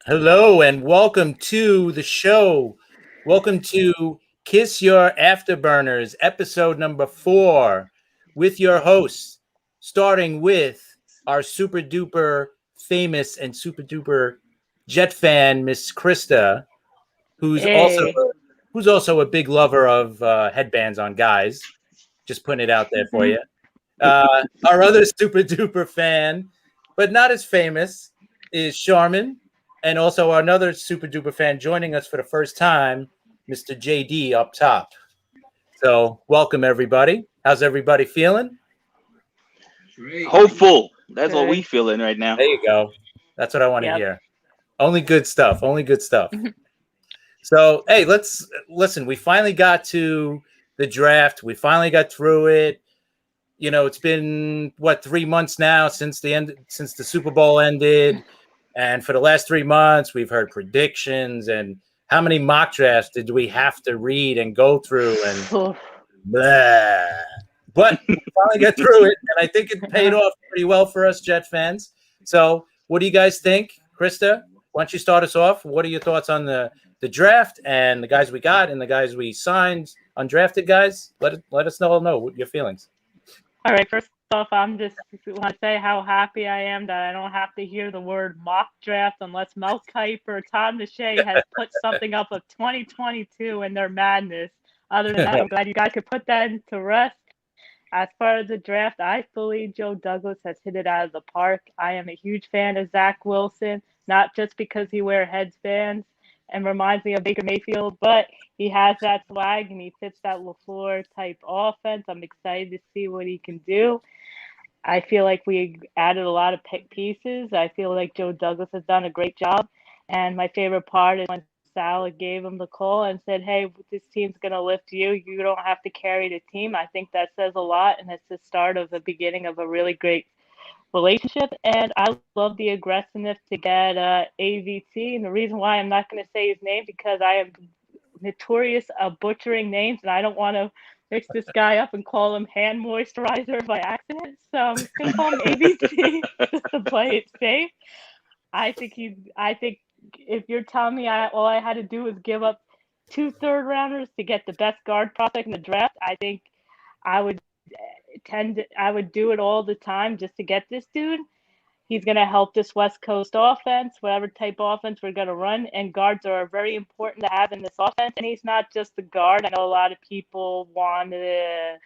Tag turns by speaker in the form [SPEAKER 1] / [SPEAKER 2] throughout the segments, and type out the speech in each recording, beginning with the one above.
[SPEAKER 1] Hello and welcome to the show. Welcome to Kiss Your Afterburners, episode number 4, with your hosts, starting with our super duper famous and super duper Jet fan, Miss Christa, who's also
[SPEAKER 2] Hey.
[SPEAKER 1] who's also a big lover of headbands on guys. Just putting it out there for
[SPEAKER 2] Mhm.
[SPEAKER 1] you. Our other super duper fan, but not as famous, is Charmin, and also another super duper fan joining us for the first time, Mr. JD up top. So, welcome everybody. How's everybody feeling?
[SPEAKER 3] Hopeful. That's what we
[SPEAKER 2] Good.
[SPEAKER 3] feeling right now.
[SPEAKER 1] There you go. That's what I want to
[SPEAKER 2] Yep.
[SPEAKER 1] hear. Only good stuff. Only good stuff. So, hey, let's listen. We finally got to the draft. We finally got through it. It's been what 3 months now since the Super Bowl ended, and for the last 3 months we've heard predictions and how many mock drafts did we have to read and go through and
[SPEAKER 2] Oof.
[SPEAKER 1] blah. But we finally got through it, and I think it paid off pretty well for us Jet fans. So, what do you guys think, Krista? Why don't you start us off? What are your thoughts on the draft and the guys we got and the guys we signed, undrafted guys? Let us know your feelings.
[SPEAKER 2] All right. First off, I'm just want to say how happy I am that I don't have to hear the word mock draft unless Mel Kiper or Tom Lachey has put something up of 2022 in their madness. Other than that, I'm glad you guys could put that into rest. As far as the draft, I believe Joe Douglas has hit it out of the park. I am a huge fan of Zach Wilson, not just because he wears headbands and reminds me of Baker Mayfield, but he has that swag and he fits that LaFleur type offense. I'm excited to see what he can do. I feel like we added a lot of pieces. I feel like Joe Douglas has done a great job. And my favorite part is when Saleh gave him the call and said, "Hey, this team's going to lift you. You don't have to carry the team." I think that says a lot, and it's the start of the beginning of a really great relationship. And I love the aggressiveness to get AVT. And the reason why I'm not going to say his name because I am notorious of butchering names, and I don't want to mix this guy up and call him hand moisturizer by accident. So I'm just gonna call him ABC just to play it safe. I think if you're telling me all I had to do was give up two third rounders to get the best guard prospect in the draft, I think I would I would do it all the time just to get this dude. He's going to help this West Coast offense, whatever type of offense we're going to run. And guards are very important to have in this offense. And he's not just a guard. I know a lot of people want to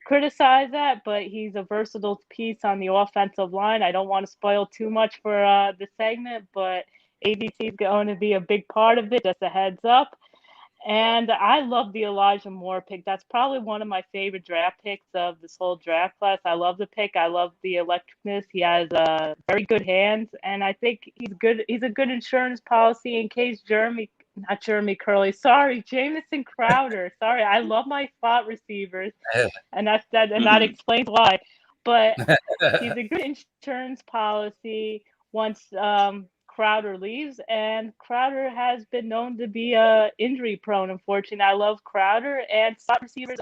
[SPEAKER 2] criticize that, but he's a versatile piece on the offensive line. I don't want to spoil too much for the segment, but ABC is going to be a big part of it. Just a heads up. And I love the Elijah Moore pick. That's probably one of my favorite draft picks of this whole draft class. I love the pick. I love the electricness. He has very good hands, and I think he's good. He's a good insurance policy in case not Jeremy Curley. Sorry, Jamison Crowder. Sorry, I love my slot receivers, and that
[SPEAKER 3] Mhm.
[SPEAKER 2] explains why. But he's a good insurance policy once Crowder leaves, and Crowder has been known to be injury prone. Unfortunately, I love Crowder, and slot receivers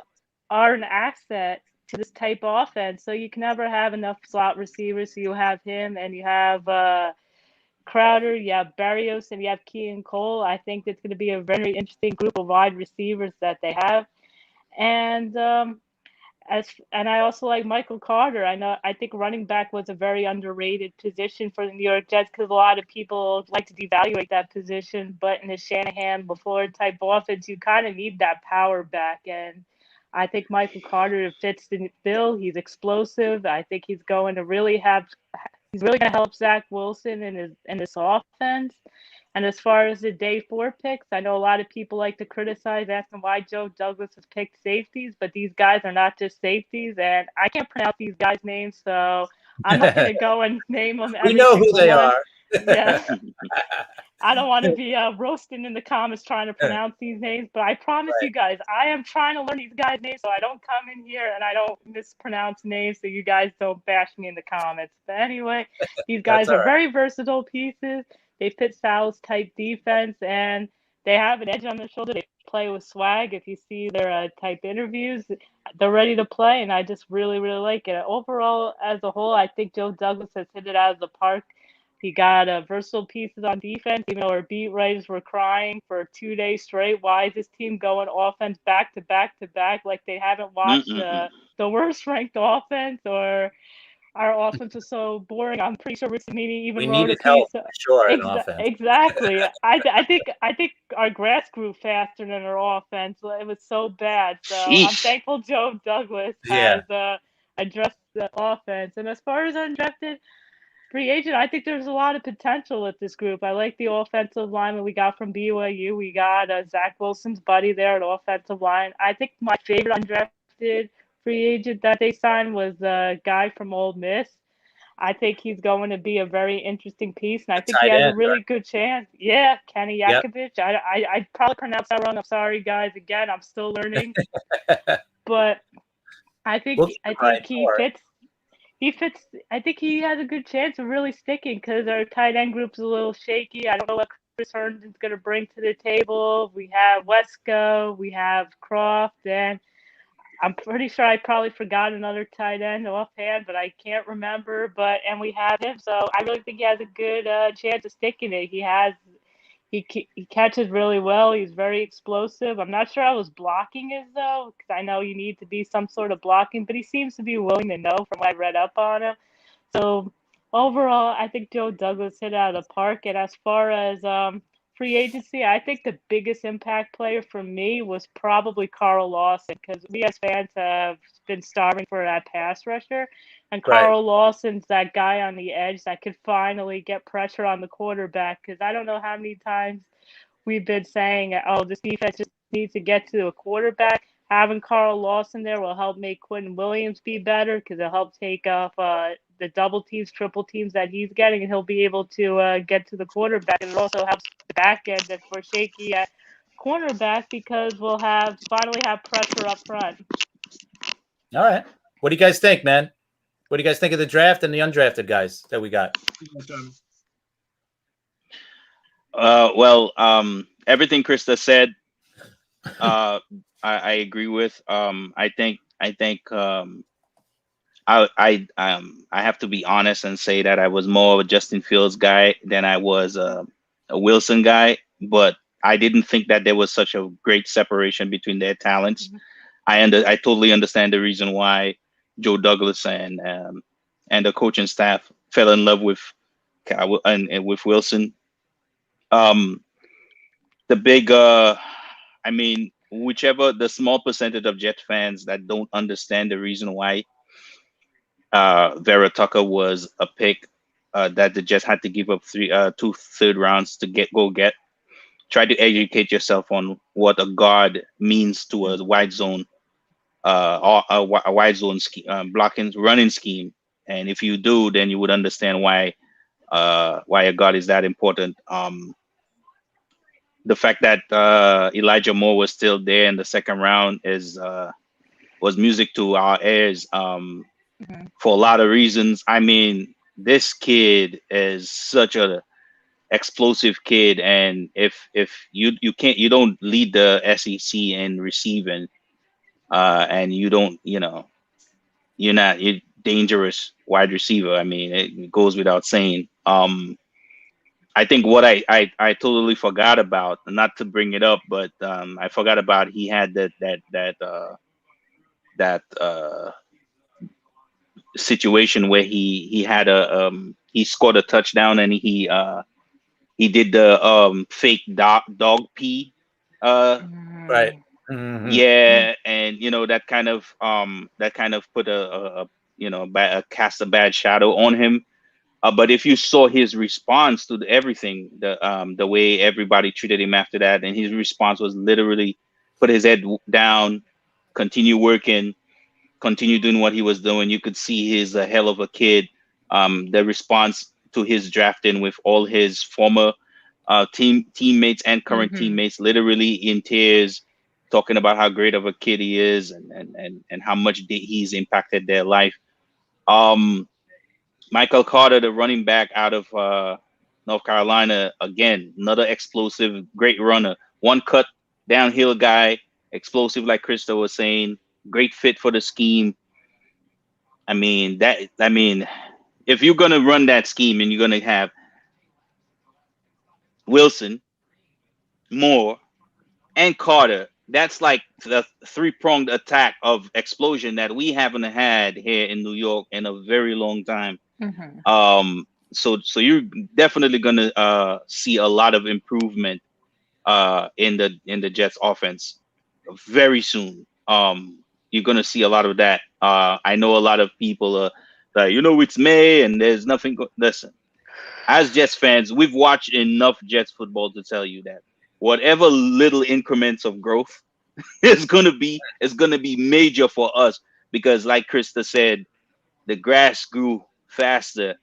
[SPEAKER 2] are an asset to this type of offense. So you can never have enough slot receivers. So you have him, and you have Crowder, you have Barrios, and you have Kean Cole. I think it's going to be a very interesting group of wide receivers that they have, and and I also like Michael Carter. I think running back was a very underrated position for the New York Jets because a lot of people like to devaluate that position. But in the Shanahan before type offense, you kind of need that power back. And I think Michael Carter fits the bill. He's explosive. I think he's really going to help Zach Wilson in this offense. And as far as the day 4 picks, I know a lot of people like to criticize, asking why Joe Douglas has picked safeties, but these guys are not just safeties, and I can't pronounce these guys' names, so I'm not going to go and name them
[SPEAKER 1] We
[SPEAKER 2] every
[SPEAKER 1] know who
[SPEAKER 2] single
[SPEAKER 1] they
[SPEAKER 2] one.
[SPEAKER 1] are.
[SPEAKER 2] Yeah, I don't want to be roasting in the comments trying to pronounce these names, but I promise
[SPEAKER 1] Right.
[SPEAKER 2] you guys, I am trying to learn these guys' names so I don't come in here and I don't mispronounce names so you guys don't bash me in the comments. But anyway, these
[SPEAKER 1] That's
[SPEAKER 2] guys
[SPEAKER 1] all
[SPEAKER 2] are
[SPEAKER 1] right.
[SPEAKER 2] very versatile pieces. They fit Sal's type defense and they have an edge on their shoulder. They play with swag. If you see their type interviews, they're ready to play, and I just really, really like it. Overall, as a whole, I think Joe Douglas has hit it out of the park. He got versatile pieces on defense, even though our beat writers were crying for 2 days straight. Why is this team going offense back to back to back like they haven't watched the worst ranked offense, or our offense was so boring? I'm pretty sure Rick Samini even
[SPEAKER 1] We
[SPEAKER 2] wrote a
[SPEAKER 1] needed help
[SPEAKER 2] piece.
[SPEAKER 1] for sure in offense.
[SPEAKER 2] Exactly. I think our grass grew faster than our offense. It was so bad. So I'm
[SPEAKER 3] Sheesh.
[SPEAKER 2] thankful Joe Douglas
[SPEAKER 1] Yeah.
[SPEAKER 2] has addressed the offense. And as far as undrafted free agent, I think there's a lot of potential with this group. I like the offensive line that we got from BYU. We got Zach Wilson's buddy there at offensive line. I think my favorite undrafted free agent that they signed was the guy from Ole Miss. I think he's going to be a very interesting piece, and I think he
[SPEAKER 1] Tight
[SPEAKER 2] has a
[SPEAKER 1] end,
[SPEAKER 2] really good chance. Yeah, Kenny
[SPEAKER 1] Yep.
[SPEAKER 2] Yakovich. I probably pronounced that wrong. I'm sorry, guys. Again, I'm still learning. But I think
[SPEAKER 1] We'll keep
[SPEAKER 2] I
[SPEAKER 1] an eye
[SPEAKER 2] think he
[SPEAKER 1] for it.
[SPEAKER 2] fits. He fits. I think he has a good chance of really sticking because our tight end group's a little shaky. I don't know what Chris Herndon's going to bring to the table. We have Wesco, we have Croft, and I'm pretty sure I probably forgot another tight end offhand, but I can't remember. And we have him, so I really think he has a good chance of sticking it. He catches really well. He's very explosive. I'm not sure how his blocking is though, because I know you need to be some sort of blocking, but he seems to be willing to know from what I read up on him. So overall, I think Joe Douglas hit it out of the park. And as far as free agency, I think the biggest impact player for me was probably Carl Lawson, because we as fans have been starving for that pass rusher. And
[SPEAKER 1] Right.
[SPEAKER 2] Carl Lawson's that guy on the edge that could finally get pressure on the quarterback, because I don't know how many times we've been saying, oh, this defense just needs to get to a quarterback. Having Carl Lawson there will help make Quentin Williams be better, because it'll help take off the double teams, triple teams that he's getting, and he'll be able to get to the quarterback. And it also helps the back end if we're shaky at cornerback, because we'll finally have pressure up front.
[SPEAKER 1] All right. What do you guys think, man? What do you guys think of the draft and the undrafted guys that we got?
[SPEAKER 3] Everything Christa said, I agree with. I have to be honest and say that I was more of a Justin Fields guy than I was a Wilson guy, but I didn't think that there was such a great separation between their talents.
[SPEAKER 2] Mhm.
[SPEAKER 3] I totally understand the reason why Joe Douglas and the coaching staff fell in love with and with Wilson. The big, whichever the small percentage of Jet fans that don't understand the reason why Vera Tucker was a pick that the Jets had to give up 2 third rounds to get. Try to educate yourself on what a guard means to a wide zone, or a wide zone blocking running scheme. And if you do, then you would understand why a guard is that important. The fact that Elijah Moore was still there in the second round was music to our ears. For a lot of reasons. I mean, this kid is such a explosive kid, and if you don't lead the SEC in receiving, and you're dangerous wide receiver. I mean, it goes without saying. I think what I totally forgot about, not to bring it up, but I forgot about he had that situation where he scored a touchdown, and he did the fake dog pee.
[SPEAKER 1] Right. Mm-hmm.
[SPEAKER 3] Yeah, and that kind of put cast a bad shadow on him. But if you saw his response to everything, the way everybody treated him after that, and his response was literally put his head down, continue working, continue doing what he was doing. You could see he's a hell of a kid. The response to his drafting with all his former teammates and current teammates, literally in tears, talking about how great of a kid he is, and how much he's impacted their life. Michael Carter, the running back out of North Carolina, again, another explosive, great runner. One cut downhill guy, explosive, like Christa was saying, great fit for the scheme. I mean, if you're gonna run that scheme and you're gonna have Wilson, Moore, and Carter. That's like the three-pronged attack of explosion that we haven't had here in New York in a very long time.
[SPEAKER 2] Mm-hmm.
[SPEAKER 3] So you're definitely gonna see a lot of improvement in the Jets offense very soon. You're gonna see a lot of that. I know a lot of people are like, it's May and there's nothing. Listen, as Jets fans, we've watched enough Jets football to tell you that whatever little increments of growth is gonna be major for us because, like Krista said, the grass grew faster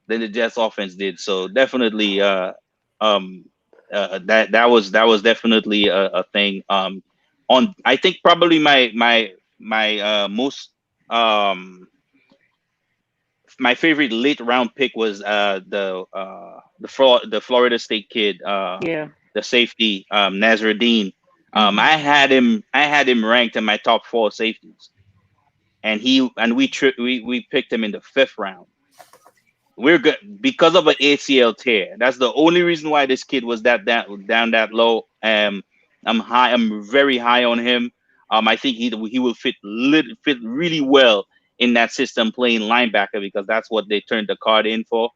[SPEAKER 3] than the Jets offense did. So definitely, um, that was definitely a thing. On I think probably my most um my favorite late round pick was the Florida State kid,
[SPEAKER 2] Yeah.
[SPEAKER 3] the safety, Nazruddin.
[SPEAKER 2] Mm-hmm.
[SPEAKER 3] I had him ranked in my top four safeties, and we picked him in the fifth round. We're good because of an ACL tear. That's the only reason why this kid was down that low. I'm very high on him. I think he will fit really well in that system playing linebacker because that's what they turned the card in for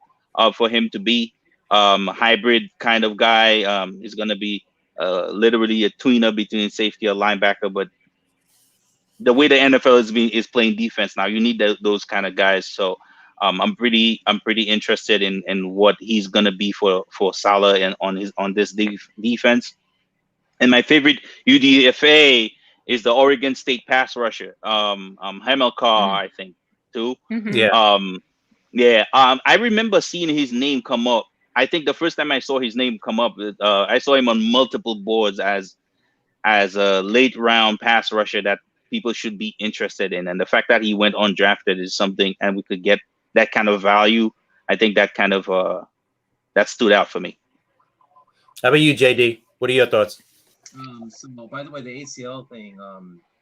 [SPEAKER 3] him to be hybrid kind of guy. He's gonna be literally a tweener between safety or linebacker, but the way the NFL is playing defense now, you need those kind of guys. So I'm pretty interested in what he's gonna be for Salah and on this defense. And my favorite UDFA is the Oregon State pass rusher, Hamilcar, I think, too.
[SPEAKER 2] Mm-hmm.
[SPEAKER 1] Yeah.
[SPEAKER 3] Yeah, I remember seeing his name come up. I think the first time I saw his name come up, I saw him on multiple boards as a late round pass rusher that people should be interested in. And the fact that he went undrafted is something, and we could get that kind of value. I think that kind of that stood out for me.
[SPEAKER 1] How about you, JD? What are your thoughts?
[SPEAKER 4] So by the way, the ACL thing,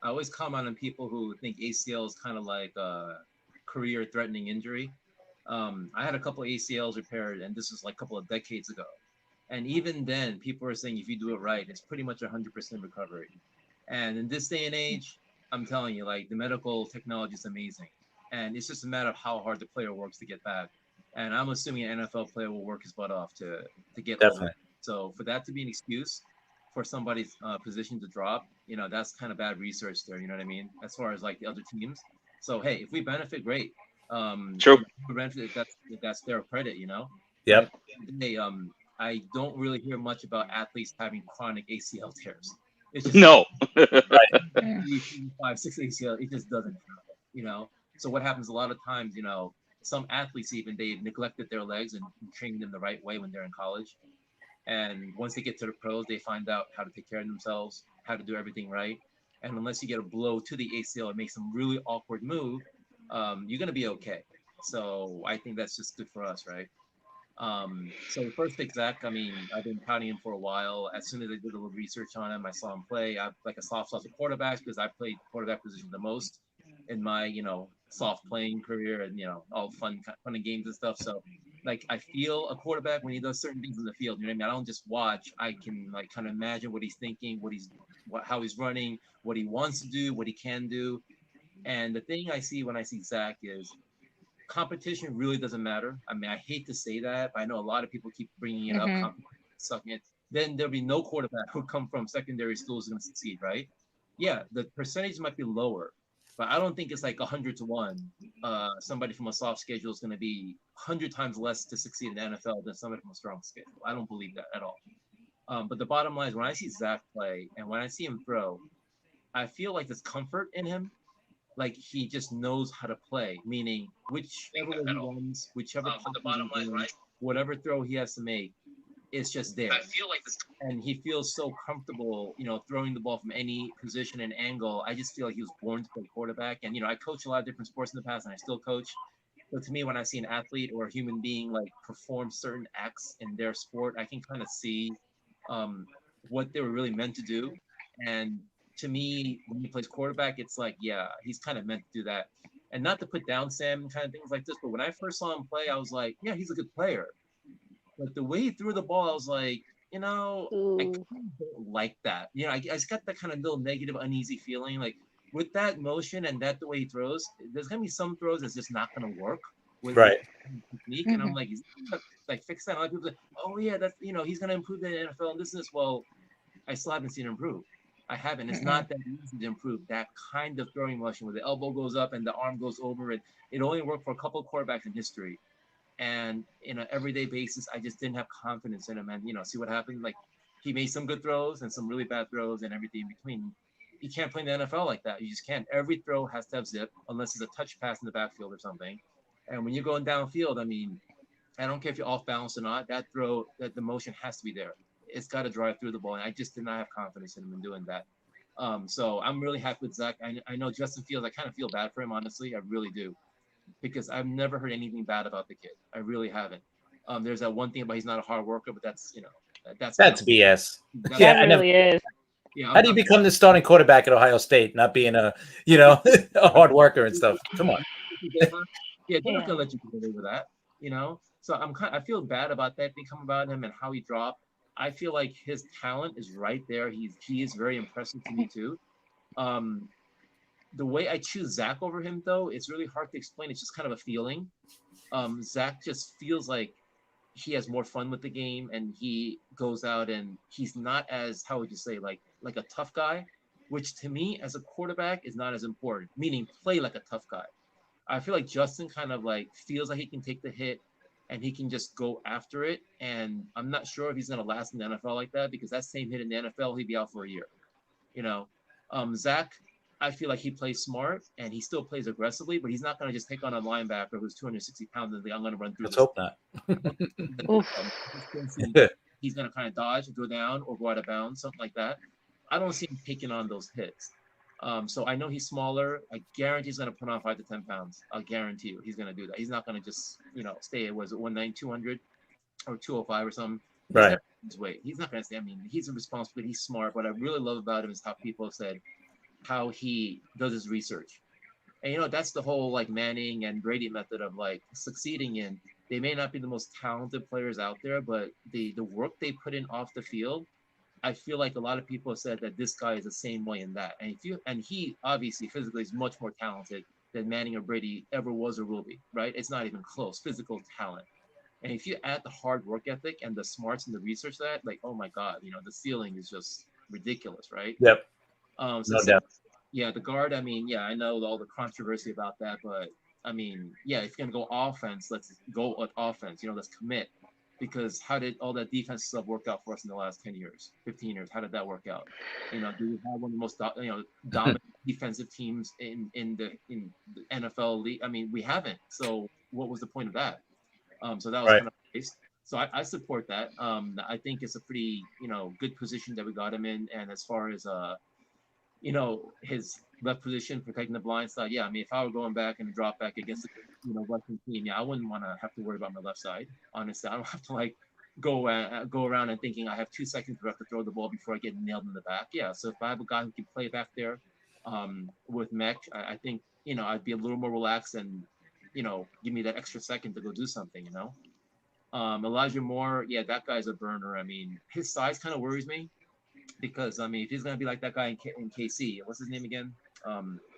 [SPEAKER 4] I always comment on people who think ACL is kind of like a career-threatening injury. I had a couple ACLs repaired, and this was like a couple of decades ago. And even then, people were saying if you do it right, it's pretty much 100% recovery. And in this day and age, I'm telling you, like the medical technology is amazing, and it's just a matter of how hard the player works to get back. And I'm assuming an NFL player will work his butt off to get all the way.
[SPEAKER 1] Definitely.
[SPEAKER 4] So for that to be an excuse for somebody's position to drop, that's kind of bad research there. You know what I mean? As far as like the other teams. So hey, if we benefit, great.
[SPEAKER 3] True.
[SPEAKER 4] If we benefit, that's their credit. But
[SPEAKER 1] Yep.
[SPEAKER 4] they I don't really hear much about athletes having chronic ACL tears. It's just
[SPEAKER 3] No.
[SPEAKER 4] 5, 6 ACL. It just doesn't happen. So what happens a lot of times, some athletes even they've neglected their legs and trained them the right way when they're in college. And once they get to the pros, they find out how to take care of themselves, how to do everything right. And unless you get a blow to the ACL, it makes some really awkward move. You're gonna be okay. So I think that's just good for us, right? So first pick Zach. I mean, I've been touting him for a while. As soon as I did a little research on him, I saw him play. I like a soft spot for quarterbacks because I played quarterback position the most in my soft playing career and all fun and games and stuff. So like I feel a quarterback when he does certain things in the field. You know what I mean? I don't just watch. I can like kind of imagine what he's thinking, how he's running, what he wants to do, what he can do. And the thing I see when I see Zach is competition really doesn't matter. I mean, I hate to say that, but I know a lot of people keep bringing it up, sucking it. Then there'll be no quarterback who come from secondary schools going to succeed, right? Yeah, the percentage might be lower, but I don't think it's like 100 to 1. Somebody from a soft schedule is going to be 100 times less to succeed in the NFL than somebody from a strong schedule. I don't believe that at all. But the bottom line is when I see Zach play and when I see him throw, I feel like there's comfort in him like he just knows how to play, meaning whichever way he runs, whichever the bottom line, right? Whatever throw he has to make, it's just there. I feel like this, and he feels so comfortable, throwing the ball from any position and angle. I just feel like he was born to play quarterback. And I coached a lot of different sports in the past, and I still coach. But to me, when I see an athlete or a human being like perform certain acts in their sport, I can kind of see what they were really meant to do. And to me, when he plays quarterback, it's like, yeah, he's kind of meant to do that. And not to put down Sam and kind of things like this, but when I first saw him play, I was like, yeah, he's a good player. But the way he threw the ball, I was like, I
[SPEAKER 2] Ooh.
[SPEAKER 4] kind of don't like that. I just got that kind of little negative, uneasy feeling. Like with that motion and the way he throws, there's gonna be some throws that's just not gonna work with
[SPEAKER 1] Right.
[SPEAKER 4] technique. And I'm like, he's gonna like fix that. And a lot of people say, oh yeah, that's he's gonna improve the NFL and this. Well, I still haven't seen him improve. I haven't. It's not that easy to improve that kind of throwing motion where the elbow goes up and the arm goes over it. It only worked for a couple of quarterbacks in history. And in an everyday basis, I just didn't have confidence in him. And see what happened. Like he made some good throws and some really bad throws and everything in between. You can't play in the NFL like that. You just can't. Every throw has to have zip unless it's a touch pass in the backfield or something. And when you're going downfield, I mean, I don't care if you're off balance or not. That throw, that the motion has to be there. It's got to drive through the ball. And I just did not have confidence in him in doing that. So I'm really happy with Zach. I know Justin Fields. I kind of feel bad for him, honestly. I really do, because I've never heard anything bad about the kid. I really haven't. There's that one thing about he's not a hard worker, but that's that's
[SPEAKER 1] BS.
[SPEAKER 4] That's,
[SPEAKER 1] Yeah,
[SPEAKER 2] That really is.
[SPEAKER 4] Yeah.
[SPEAKER 1] How do you become the starting quarterback at Ohio State, not being a a hard worker and stuff? Come on.
[SPEAKER 4] Yeah, they're not gonna let you get away with that. So I feel bad about that thing coming about him and how he dropped. I feel like his talent is right there. He is very impressive to me too. The way I choose Zach over him, though, it's really hard to explain. It's just kind of a feeling. Zach just feels like he has more fun with the game, and he goes out and he's not as, how would you say, like a tough guy, which to me as a quarterback is not as important. Meaning, play like a tough guy. I feel like Justin kind of like feels like he can take the hit and he can just go after it. And I'm not sure if he's going to last in the NFL like that, because that same hit in the NFL, he'd be out for a year. Zach, I feel like he plays smart and he still plays aggressively, but he's not going to just take on a linebacker who's 260 pounds and think, I'm going to run through
[SPEAKER 1] Let's
[SPEAKER 4] this.
[SPEAKER 1] hope not.
[SPEAKER 4] He's going to kind of dodge, go down, or go out of bounds, something like that. I don't see him taking on those hits. So I know he's smaller. I guarantee he's going to put on 5 to 10 pounds. I'll guarantee you he's going to do that. He's not going to just, stay at, was it 190, 200 or 205 or something.
[SPEAKER 1] Right.
[SPEAKER 4] His weight. He's not going to stay. I mean, he's responsible. He's smart. What I really love about him is how people have said how he does his research. And, that's the whole like Manning and Brady method of like succeeding in. They may not be the most talented players out there, but the work they put in off the field, I feel like a lot of people have said that this guy is the same way in that. And he obviously physically is much more talented than Manning or Brady ever was or will be, right? It's not even close, physical talent. And if you add the hard work ethic and the smarts and the research to that, like, oh my God, the ceiling is just ridiculous, right?
[SPEAKER 1] Yep.
[SPEAKER 4] No
[SPEAKER 1] doubt.
[SPEAKER 4] Yeah, the guard, I mean, yeah, I know all the controversy about that, but I mean, yeah, if you're going to go offense, let's go with offense, let's commit. Because how did all that defense stuff work out for us in the last 10 years, 15 years? How did that work out? Do we have one of the most dominant defensive teams in the NFL league? I mean, we haven't. So what was the point of that? So that was
[SPEAKER 1] Right.
[SPEAKER 4] kind of waste. So I support that. I think it's a pretty good position that we got him in. And as far as his left position protecting the blind side, yeah. I mean, if I were going back and drop back against Western team, yeah, I wouldn't want to have to worry about my left side. Honestly, I don't have to like go around and thinking I have 2 seconds to throw the ball before I get nailed in the back. Yeah, so if I have a guy who can play back there, with Mech, I think I'd be a little more relaxed and give me that extra second to go do something. Elijah Moore, yeah, that guy's a burner. I mean, his size kind of worries me. Because I mean, if he's gonna be like that guy in KC, what's his name again?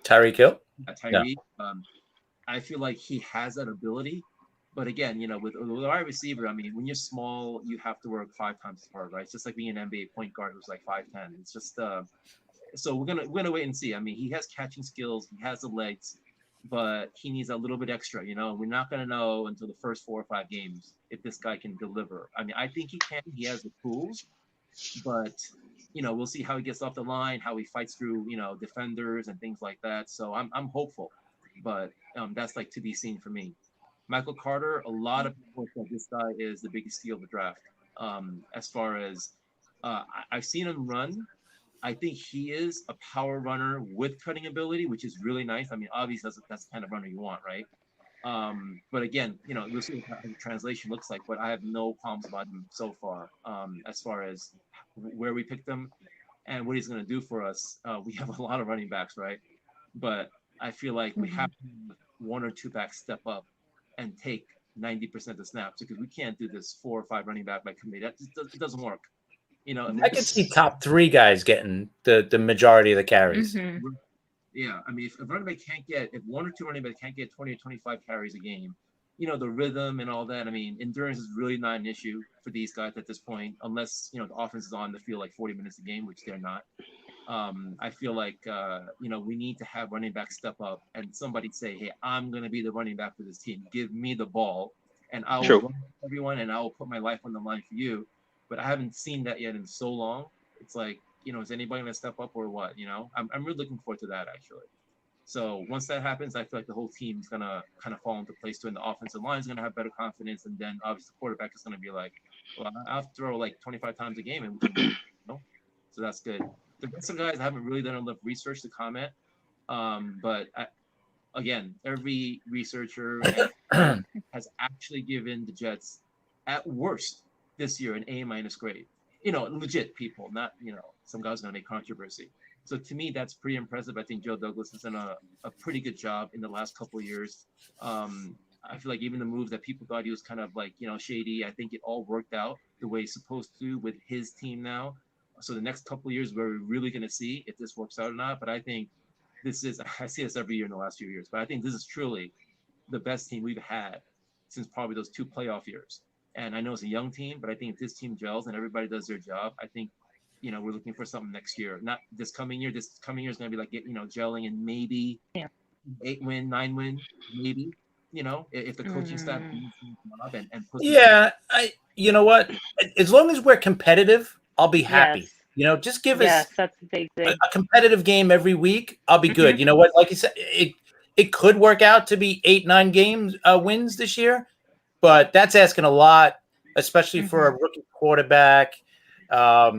[SPEAKER 1] Tyreek Hill.
[SPEAKER 4] Tyreek. Yeah. I feel like he has that ability, but again, with a wide receiver, I mean, when you're small, you have to work 5 times as hard, right? It's just like being an NBA point guard who's like 5'10". It's just so we're gonna wait and see. I mean, he has catching skills, he has the legs, but he needs a little bit extra. We're not gonna know until the first 4 or 5 games if this guy can deliver. I mean, I think he can. He has the tools, but we'll see how he gets off the line, how he fights through, defenders and things like that. So I'm hopeful, but that's like to be seen for me. Michael Carter, a lot of people think this guy is the biggest steal of the draft. As far as I've seen him run, I think he is a power runner with cutting ability, which is really nice. I mean, obviously that's the kind of runner you want, right? But again, we'll see what the translation looks like, but I have no qualms about him so far. As far as where we picked him and what he's going to do for us, we have a lot of running backs, right? But I feel like we have 1 or 2 backs step up and take 90% of the snaps, because we can't do this 4 or 5 running back by committee. That it doesn't work. You know,
[SPEAKER 1] I can see top 3 guys getting the majority of the carries.
[SPEAKER 2] Mm-hmm.
[SPEAKER 4] Yeah, I mean, if running back can't get, if 1 or 2 running backs can't get 20 or 25 carries a game, you know, the rhythm and all that. I mean, endurance is really not an issue for these guys at this point, unless, you know, the offense is on the field like 40 minutes a game, which they're not. I feel like, you know, we need to have running back step up and somebody say, hey, I'm going to be the running back for this team. Give me the ball and I will run everyone and I will put my life on the line for you. But I haven't seen that yet in so long. It's like, you know, is anybody going to step up or what? You know, I'm really looking forward to that, actually. So once that happens, I feel like the whole team is going to kind of fall into place too. And the offensive line is going to have better confidence. And then obviously the quarterback is going to be like, well, I have to throw like 25 times a game. And we can, you know? So that's good. The rest of the guys, I haven't really done enough research to comment. But again, every researcher has actually given the Jets, at worst, this year an A- grade. You know, legit people, not, you know, some guys going to make controversy. So to me, that's pretty impressive. I think Joe Douglas has done a pretty good job in the last couple of years. I feel like even the moves that people thought he was kind of like, you know, shady, I think it all worked out the way it's supposed to with his team now. So the next couple of years, we're really going to see if this works out or not. But I think this is, I see this every year in the last few years, but I think this is truly the best team we've had since probably those 2 playoff years. And I know it's a young team, but I think if this team gels and everybody does their job, I think, you know, we're looking for something next year. Not this coming year. This coming year is going to be like, you know, gelling and maybe 8-win, 9-win, maybe, you know, if the coaching staff and
[SPEAKER 1] you know what? As long as we're competitive, I'll be happy.
[SPEAKER 2] Yes.
[SPEAKER 1] You know, just give
[SPEAKER 2] Yes,
[SPEAKER 1] us
[SPEAKER 2] that's a big thing.
[SPEAKER 1] a competitive game every week. I'll be good. You know what? Like you said, it could work out to be 8-9 games wins this year, but that's asking a lot, especially for a rookie quarterback.
[SPEAKER 3] A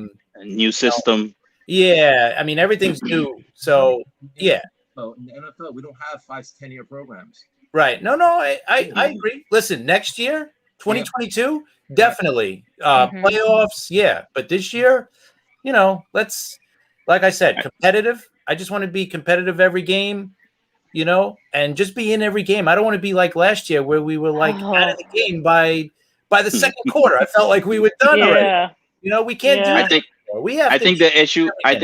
[SPEAKER 3] new system.
[SPEAKER 1] Yeah, I mean everything's new. So yeah.
[SPEAKER 4] So in the NFL, we don't have 5 to 10 year programs.
[SPEAKER 1] Right. No, I agree. Listen, next year, 2022, definitely. Playoffs, yeah. But this year, you know, let's, like I said, competitive. I just want to be competitive every game, you know, and just be in every game. I don't want to be like last year where we were like out of the game by the second quarter. I felt like we were done already. You know, we can't do that.
[SPEAKER 3] I think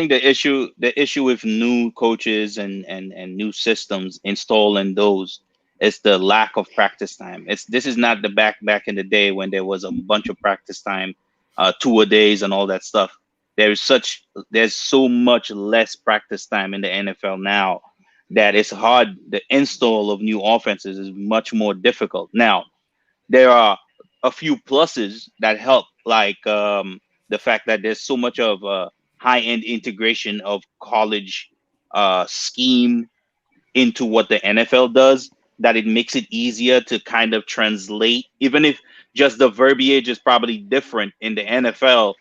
[SPEAKER 3] the issue with new coaches and new systems installing those is the lack of practice time. This is not the back in the day when there was a bunch of practice time, 2-a-days and all that stuff. There's so much less practice time in the NFL now that it's hard. The install of new offenses is much more difficult. Now, there are a few pluses that help, like the fact that there's so much of high-end integration of college scheme into what the NFL does, that it makes it easier to kind of translate, even if just the verbiage is probably different in the NFL.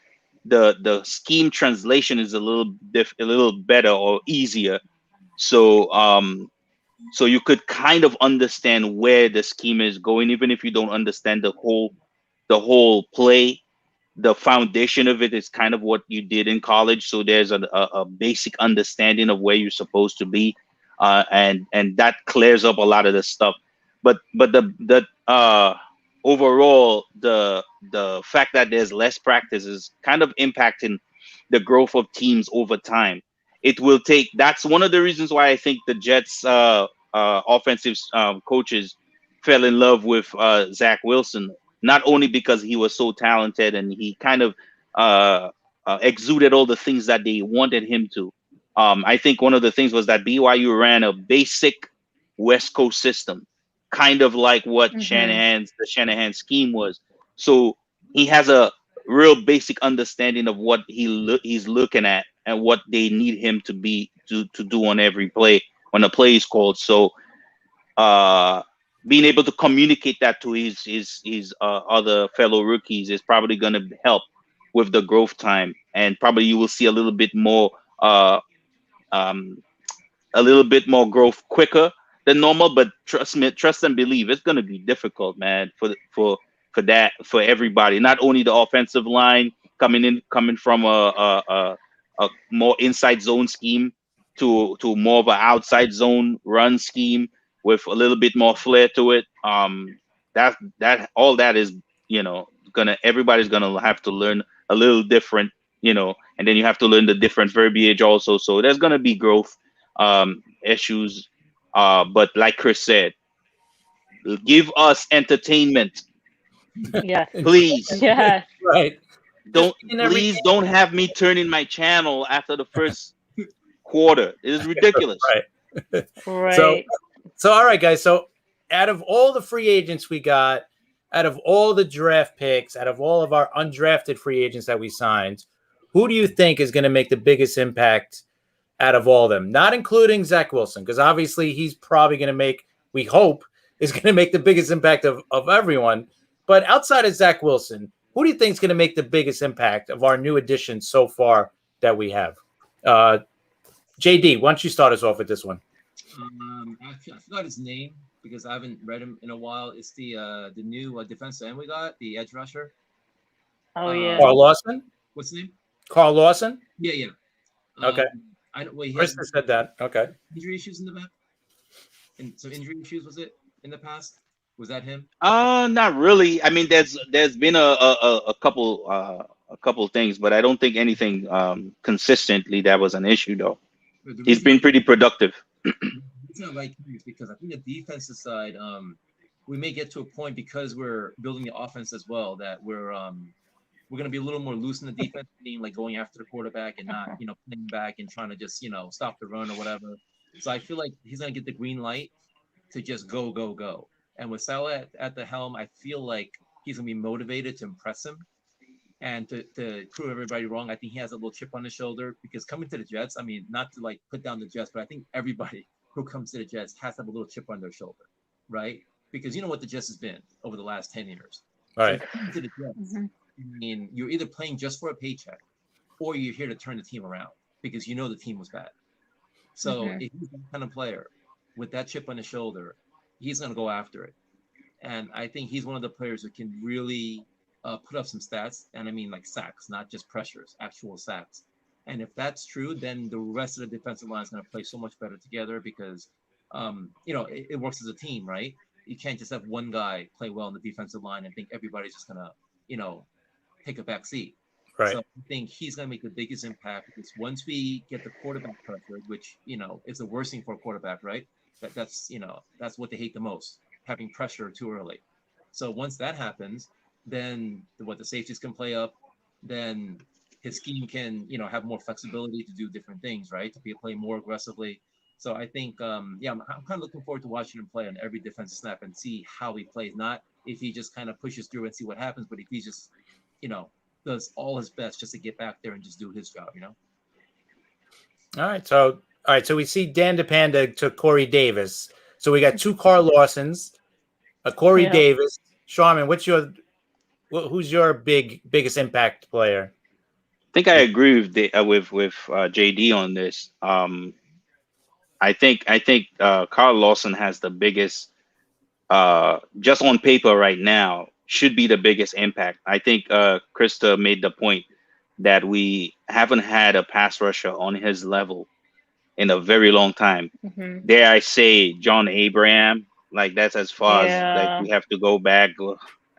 [SPEAKER 3] The scheme translation is a little better or easier. So so you could kind of understand where the scheme is going, even if you don't understand the whole play. The foundation of it is kind of what you did in college. So there's a basic understanding of where you're supposed to be. And that clears up a lot of the stuff. But the overall, the fact that there's less practice is kind of impacting the growth of teams over time. It will take. That's one of the reasons why I think the Jets offensive coaches fell in love with Zach Wilson. Not only because he was so talented and he kind of exuded all the things that they wanted him to. I think one of the things was that BYU ran a basic West Coast system, kind of like what the Shanahan scheme was. So he has a real basic understanding of what he's looking at and what they need him to do on every play when a play is called. So being able to communicate that to his other fellow rookies is probably going to help with the growth time, and probably you will see a little bit more growth quicker than normal. But trust and believe, it's going to be difficult, man, for everybody. Not only the offensive line coming from a more inside zone scheme to more of an outside zone run scheme with a little bit more flair to it. that all that is, everybody's gonna have to learn a little different, and then you have to learn the different verbiage also. So there's gonna be growth issues. But like Chris said, give us entertainment,
[SPEAKER 2] Yes.
[SPEAKER 3] please.
[SPEAKER 2] Yes.
[SPEAKER 1] Right.
[SPEAKER 3] Please don't have me turning my channel after the first quarter. It is ridiculous.
[SPEAKER 1] Right.
[SPEAKER 2] Right.
[SPEAKER 1] So all right, guys. So out of all the free agents we got, out of all the draft picks, out of all of our undrafted free agents that we signed, who do you think is going to make the biggest impact out of all of them? Not including Zach Wilson, because obviously he's probably going to make, we hope, is going to make the biggest impact of everyone. But outside of Zach Wilson, who do you think is going to make the biggest impact of our new additions so far that we have? JD, why don't you start us off with this one?
[SPEAKER 4] I forgot his name because I haven't read him in a while. It's the new defensive end we got, the edge rusher.
[SPEAKER 2] Oh yeah.
[SPEAKER 1] Carl Lawson?
[SPEAKER 4] What's his name?
[SPEAKER 1] Carl Lawson?
[SPEAKER 4] Yeah.
[SPEAKER 1] Okay.
[SPEAKER 4] I know. Well, he
[SPEAKER 1] Krista said that. Okay.
[SPEAKER 4] injury issues in the back. And some injury issues was it in the past? Was that him?
[SPEAKER 3] Not really. I mean, there's been a couple things, but I don't think anything consistently that was an issue though. He's been pretty productive.
[SPEAKER 4] It's not right because I think the defensive side, we may get to a point because we're building the offense as well that we're going to be a little more loose in the defense, being like going after the quarterback and not playing back and trying to just stop the run or whatever. So I feel like he's going to get the green light to just go. And with Salah at the helm, I feel like he's going to be motivated to impress him and to prove everybody wrong. I think he has a little chip on his shoulder because coming to the Jets, I mean, not to like put down the Jets, but I think everybody who comes to the Jets has to have a little chip on their shoulder, right? Because you know what the Jets has been over the last 10 years.
[SPEAKER 1] All right.
[SPEAKER 4] So to the Jets, I mean, you're either playing just for a paycheck or you're here to turn the team around because you know the team was bad. So if he's that kind of player with that chip on his shoulder, he's going to go after it. And I think he's one of the players who can really put up some stats. And I mean like sacks, not just pressures, actual sacks. And if that's true, then the rest of the defensive line is going to play so much better together because, it works as a team, right? You can't just have one guy play well in the defensive line and think everybody's just going to, take a back seat.
[SPEAKER 1] Right.
[SPEAKER 4] So I think he's going to make the biggest impact because once we get the quarterback pressure, which, is the worst thing for a quarterback, right? That's what they hate the most, having pressure too early. So once that happens, then the safeties can play up, then his scheme can, have more flexibility to do different things, right? To play more aggressively. So I think, I'm kind of looking forward to watching him play on every defensive snap and see how he plays. Not if he just kind of pushes through and see what happens, but if he just, does all his best just to get back there and just do his job,
[SPEAKER 1] All right. So we see Dan DePanda to Corey Davis. So we got two Carl Lawsons, a Corey Davis. Sharman, who's your biggest impact player?
[SPEAKER 3] I think I agree with JD on this. I think Carl Lawson has the biggest, just on paper right now, should be the biggest impact. I think Christa made the point that we haven't had a pass rusher on his level in a very long time. Dare I say John Abraham, like that's as far as like we have to go back.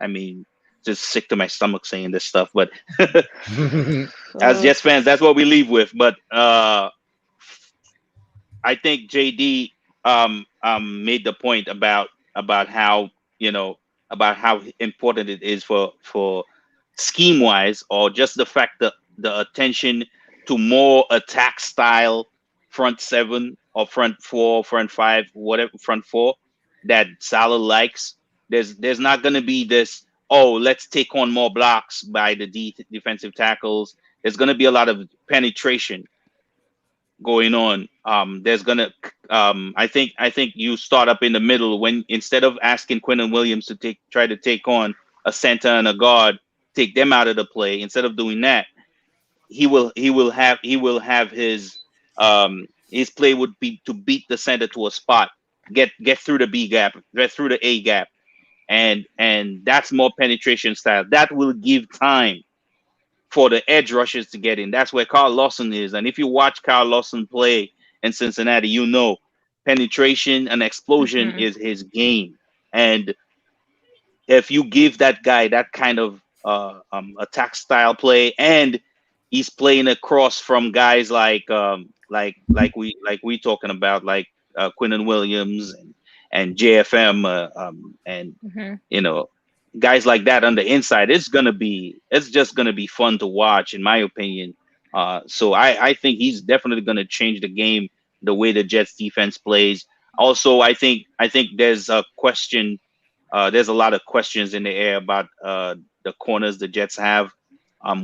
[SPEAKER 3] I mean, just sick to my stomach saying this stuff, but as Jets fans, that's what we leave with. But I think JD made the point about how about how important it is for scheme wise, or just the fact that the attention to more attack style front seven or front four, front five, whatever, front four that Salah likes. There's not going to be this, let's take on more blocks by the defensive tackles. There's going to be a lot of penetration going on. There's going to, I think you start up in the middle when instead of asking Quentin Williams to try to take on a center and a guard, take them out of the play. Instead of doing that, he will have his play would be to beat the center to a spot, get through the B gap, get through the A gap, and that's more penetration style. That will give time for the edge rushers to get in. That's where Carl Lawson is. And if you watch Carl Lawson play in Cincinnati, penetration and explosion is his game. And if you give that guy that kind of attack style play, and he's playing across from guys like we talking about, like Quinnen Williams and JFM and
[SPEAKER 2] Mhm.
[SPEAKER 3] you know, guys like that on the inside, it's just gonna be fun to watch, in my opinion. So I think he's definitely gonna change the game, the way the Jets defense plays. Also, I think there's a question. There's a lot of questions in the air about the corners the Jets have.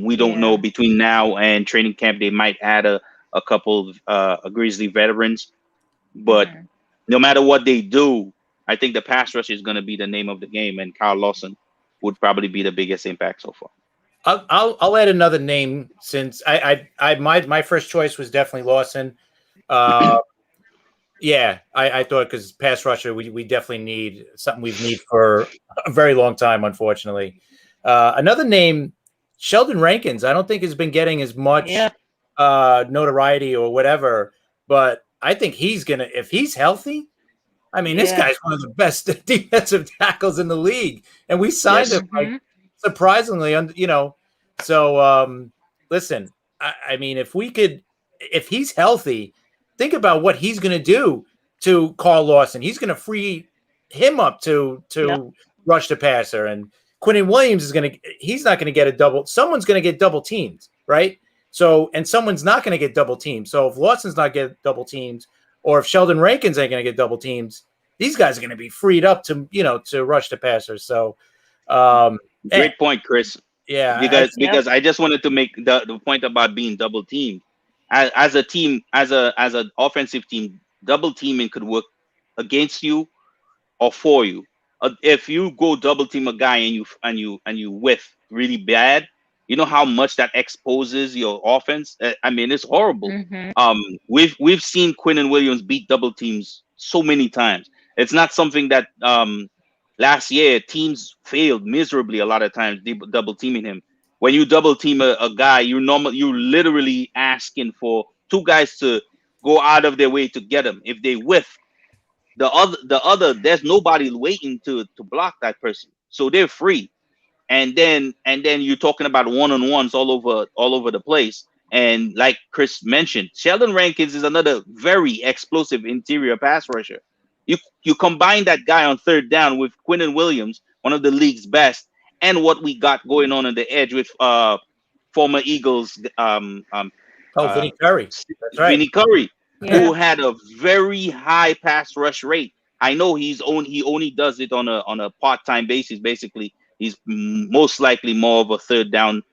[SPEAKER 3] We don't know,
[SPEAKER 2] Yeah.
[SPEAKER 3] between now and training camp, they might add a couple of Grizzly veterans, but
[SPEAKER 2] Mhm.
[SPEAKER 3] no matter what they do, I think the pass rush is going to be the name of the game, and Kyle Lawson would probably be the biggest impact so far.
[SPEAKER 1] I'll add another name, since my first choice was definitely Lawson. Yeah, I thought, because pass rusher, we definitely need something we've need for a very long time, unfortunately. Another name, Sheldon Rankins. I don't think has been getting as much
[SPEAKER 2] Yeah.
[SPEAKER 1] notoriety or whatever, but I think he's gonna, if he's healthy. I mean, this
[SPEAKER 2] Yeah.
[SPEAKER 1] guy's one of the best defensive tackles in the league, and we signed
[SPEAKER 3] Yes.
[SPEAKER 1] him like
[SPEAKER 2] Mhm.
[SPEAKER 1] surprisingly, you know. So listen, I mean, if he's healthy, think about what he's going to do to Carl Lawson. He's going to free him up to
[SPEAKER 2] Yep.
[SPEAKER 1] rush the passer, and Quinnen Williams he's not going to get a double. Someone's going to get double teamed, right? So, and someone's not going to get double teamed. So if Lawson's not get double teamed, or if Sheldon Rankins ain't going to get double teams, these guys are going to be freed up to rush the passer. So,
[SPEAKER 3] Great point, Chris.
[SPEAKER 1] yeah,
[SPEAKER 3] Because I just wanted to make the point about being double teamed. As a team, as an offensive team, double teaming could work against you or for you. If you go double team a guy and you whiff really bad, you know how much that exposes your offense. I mean, it's horrible.
[SPEAKER 2] Mhm.
[SPEAKER 3] We've seen Quinnen Williams beat double teams so many times. It's not something that last year teams failed miserably a lot of times double teaming him. When you double team a guy, you're literally asking for two guys to go out of their way to get him. If they whiff, the other there's nobody waiting to block that person, so they're free. And then you're talking about one-on-ones all over the place. And like Chris mentioned, Sheldon Rankins is another very explosive interior pass rusher. You combine that guy on third down with Quinnen Williams, one of the league's best, and what we got going on the edge with former Eagles
[SPEAKER 1] Vinny Curry. That's right.
[SPEAKER 3] Vinny Curry,
[SPEAKER 2] Yeah.
[SPEAKER 3] who had a very high pass rush rate. I know he only does it on a part-time basis. Basically, he's most likely more of a third down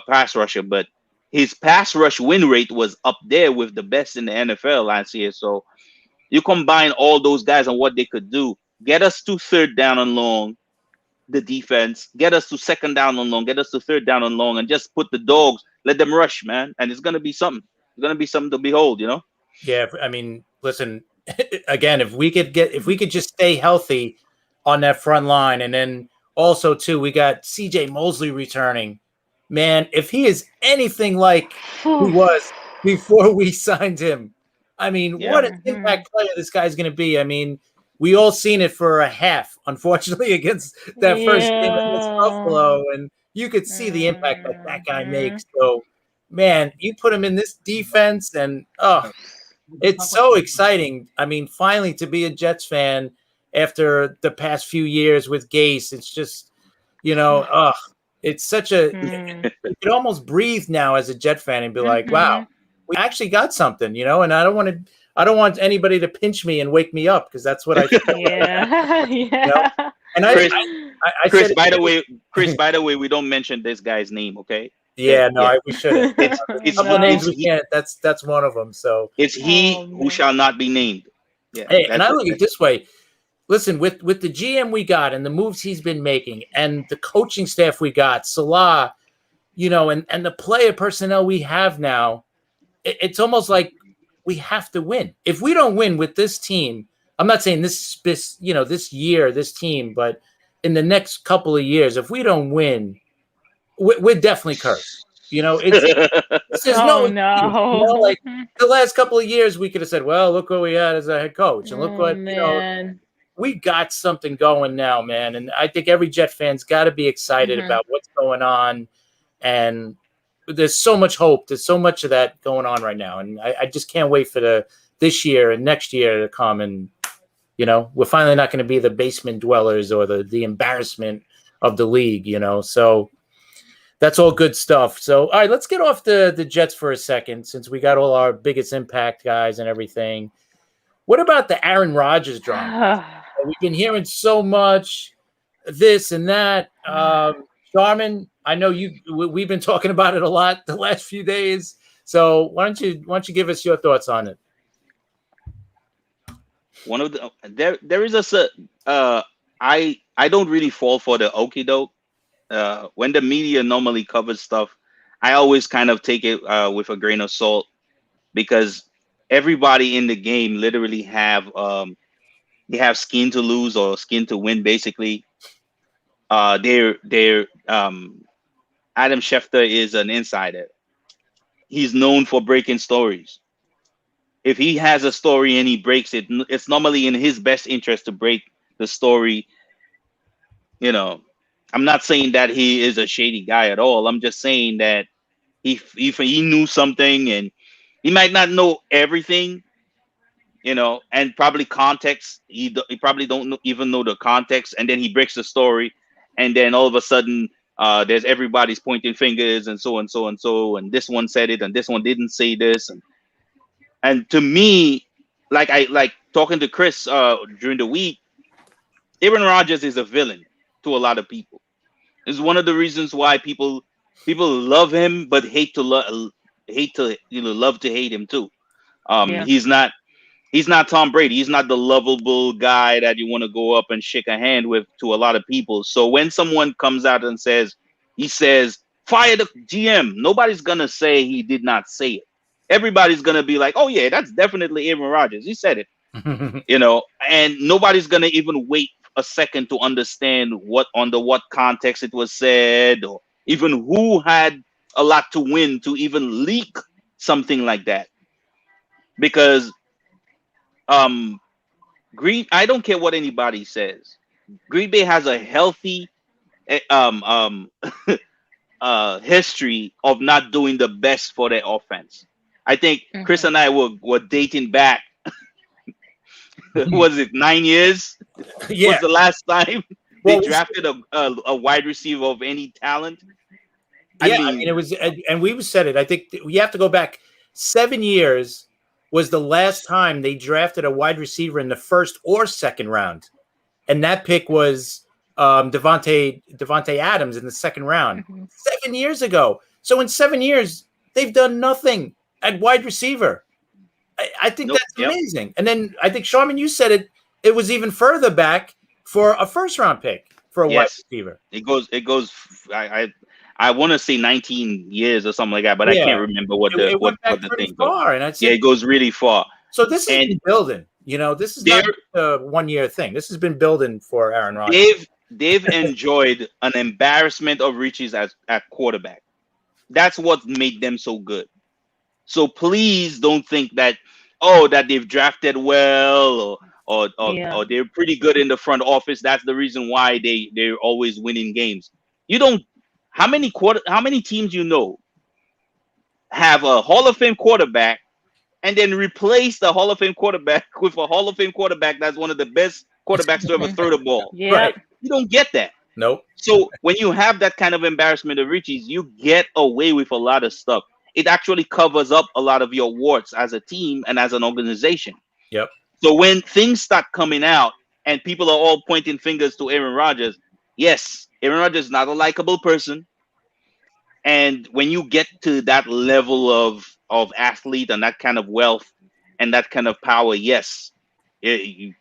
[SPEAKER 3] pass rusher, but his pass rush win rate was up there with the best in the NFL last year. So you combine all those guys and what they could do, get us to third down and long, the defense, get us to second down and long, get us to third down and long, and just put the dogs, let them rush, man. And it's gonna be something. It's gonna be something to behold, you know?
[SPEAKER 1] Yeah, I mean, listen, again, if we could just stay healthy on that front line, and then also too, we got CJ Mosley returning. Man, if he is anything like he was before we signed him, I mean,
[SPEAKER 3] Yeah.
[SPEAKER 1] what an impact player this guy's going to be. I mean, we all seen it for a half, unfortunately, against that first game against Buffalo, and you could see the impact that guy makes. So, man, you put him in this defense, and it's so exciting. I mean, finally to be a Jets fan after the past few years with Gase, it's just, it's such a, you can almost breathe now as a Jet fan and be like, wow, we actually got something, and I don't want anybody to pinch me and wake me up, because that's what I feel.
[SPEAKER 2] Yeah. Yeah.
[SPEAKER 1] And
[SPEAKER 3] Chris, by the way, we don't mention this guy's name, okay?
[SPEAKER 1] Yeah, no, we shouldn't.
[SPEAKER 3] It's
[SPEAKER 1] couple names we can't. That's one of them. So
[SPEAKER 3] it's he who shall not be named. Yeah.
[SPEAKER 1] Hey, and I look at it this way. Listen, with the GM we got and the moves he's been making and the coaching staff we got, Salah, and the player personnel we have now, it's almost like we have to win. If we don't win with this team, I'm not saying this year, this team, but in the next couple of years, if we don't win, we're definitely cursed. There's no. Like the last couple of years, we could have said, "Well, look what we had as a head coach, and look what we got something going now, man. And I think every Jet fan's got to be excited about what's going on. And there's so much hope. There's so much of that going on right now. And I just can't wait for this year and next year to come. And, we're finally not going to be the basement dwellers or the embarrassment of the league, So that's all good stuff. So, all right, let's get off the Jets for a second, since we got all our biggest impact guys and everything. What about the Aaron Rodgers drama? We've been hearing so much this and that. Charmin, I know we've been talking about it a lot the last few days. So why don't you give us your thoughts on it?
[SPEAKER 3] One of the there is I don't really fall for the okie doke. When the media normally covers stuff, I always kind of take it with a grain of salt, because everybody in the game literally have skin to lose or skin to win. Basically, Adam Schefter is an insider. He's known for breaking stories. If he has a story and he breaks it, it's normally in his best interest to break the story. I'm not saying that he is a shady guy at all. I'm just saying that if he knew something, and he might not know everything, and probably context. He probably don't even know the context, and then he breaks the story, and then all of a sudden, there's everybody's pointing fingers and so and so and so, and this one said it and this one didn't say this, and to me, like talking to Chris during the week, Aaron Rodgers is a villain to a lot of people. It's one of the reasons why people love him but love to hate him too. He's not Tom Brady. He's not the lovable guy that you want to go up and shake a hand with to a lot of people. So when someone comes out and says fire the GM, nobody's gonna say he did not say it. Everybody's gonna be like, oh yeah, that's definitely Aaron Rodgers. He said it, and nobody's gonna even wait a second to understand under what context it was said, or even who had a lot to win to even leak something like that. Because I don't care what anybody says. Green Bay has a healthy history of not doing the best for their offense. I think Chris and I were dating back. Was it 9 years?
[SPEAKER 1] Yeah.
[SPEAKER 3] Was the last time they drafted a wide receiver of any talent?
[SPEAKER 1] I mean, it was, and we said it. I think you have to go back 7 years was the last time they drafted a wide receiver in the first or second round, and that pick was Devontae Adams in the second round 7 years ago. So in 7 years, they've done nothing at wide receiver. I think that's amazing. And then I think, Sharman, you said it was even further back for a first round pick for a wide receiver.
[SPEAKER 3] It goes. I want to say 19 years or something like that, but I can't remember what the thing goes. It goes really far.
[SPEAKER 1] So this has been building. This is not a 1 year thing. This has been building for Aaron Rodgers.
[SPEAKER 3] They've enjoyed an embarrassment of riches at quarterback. That's what made them so good. So please don't think that that they've drafted well or they're pretty good in the front office. That's the reason why they're always winning games. You don't. How many teams have a Hall of Fame quarterback and then replace the Hall of Fame quarterback with a Hall of Fame quarterback that's one of the best quarterbacks to ever throw the ball?
[SPEAKER 2] Yeah.
[SPEAKER 3] Right? You don't get that.
[SPEAKER 1] Nope.
[SPEAKER 3] So when you have that kind of embarrassment of riches, you get away with a lot of stuff. It actually covers up a lot of your warts as a team and as an organization.
[SPEAKER 1] Yep.
[SPEAKER 3] So when things start coming out and people are all pointing fingers to Aaron Rodgers, yes, Aaron Rodgers is not a likable person. And when you get to that level of athlete and that kind of wealth and that kind of power, yes, he's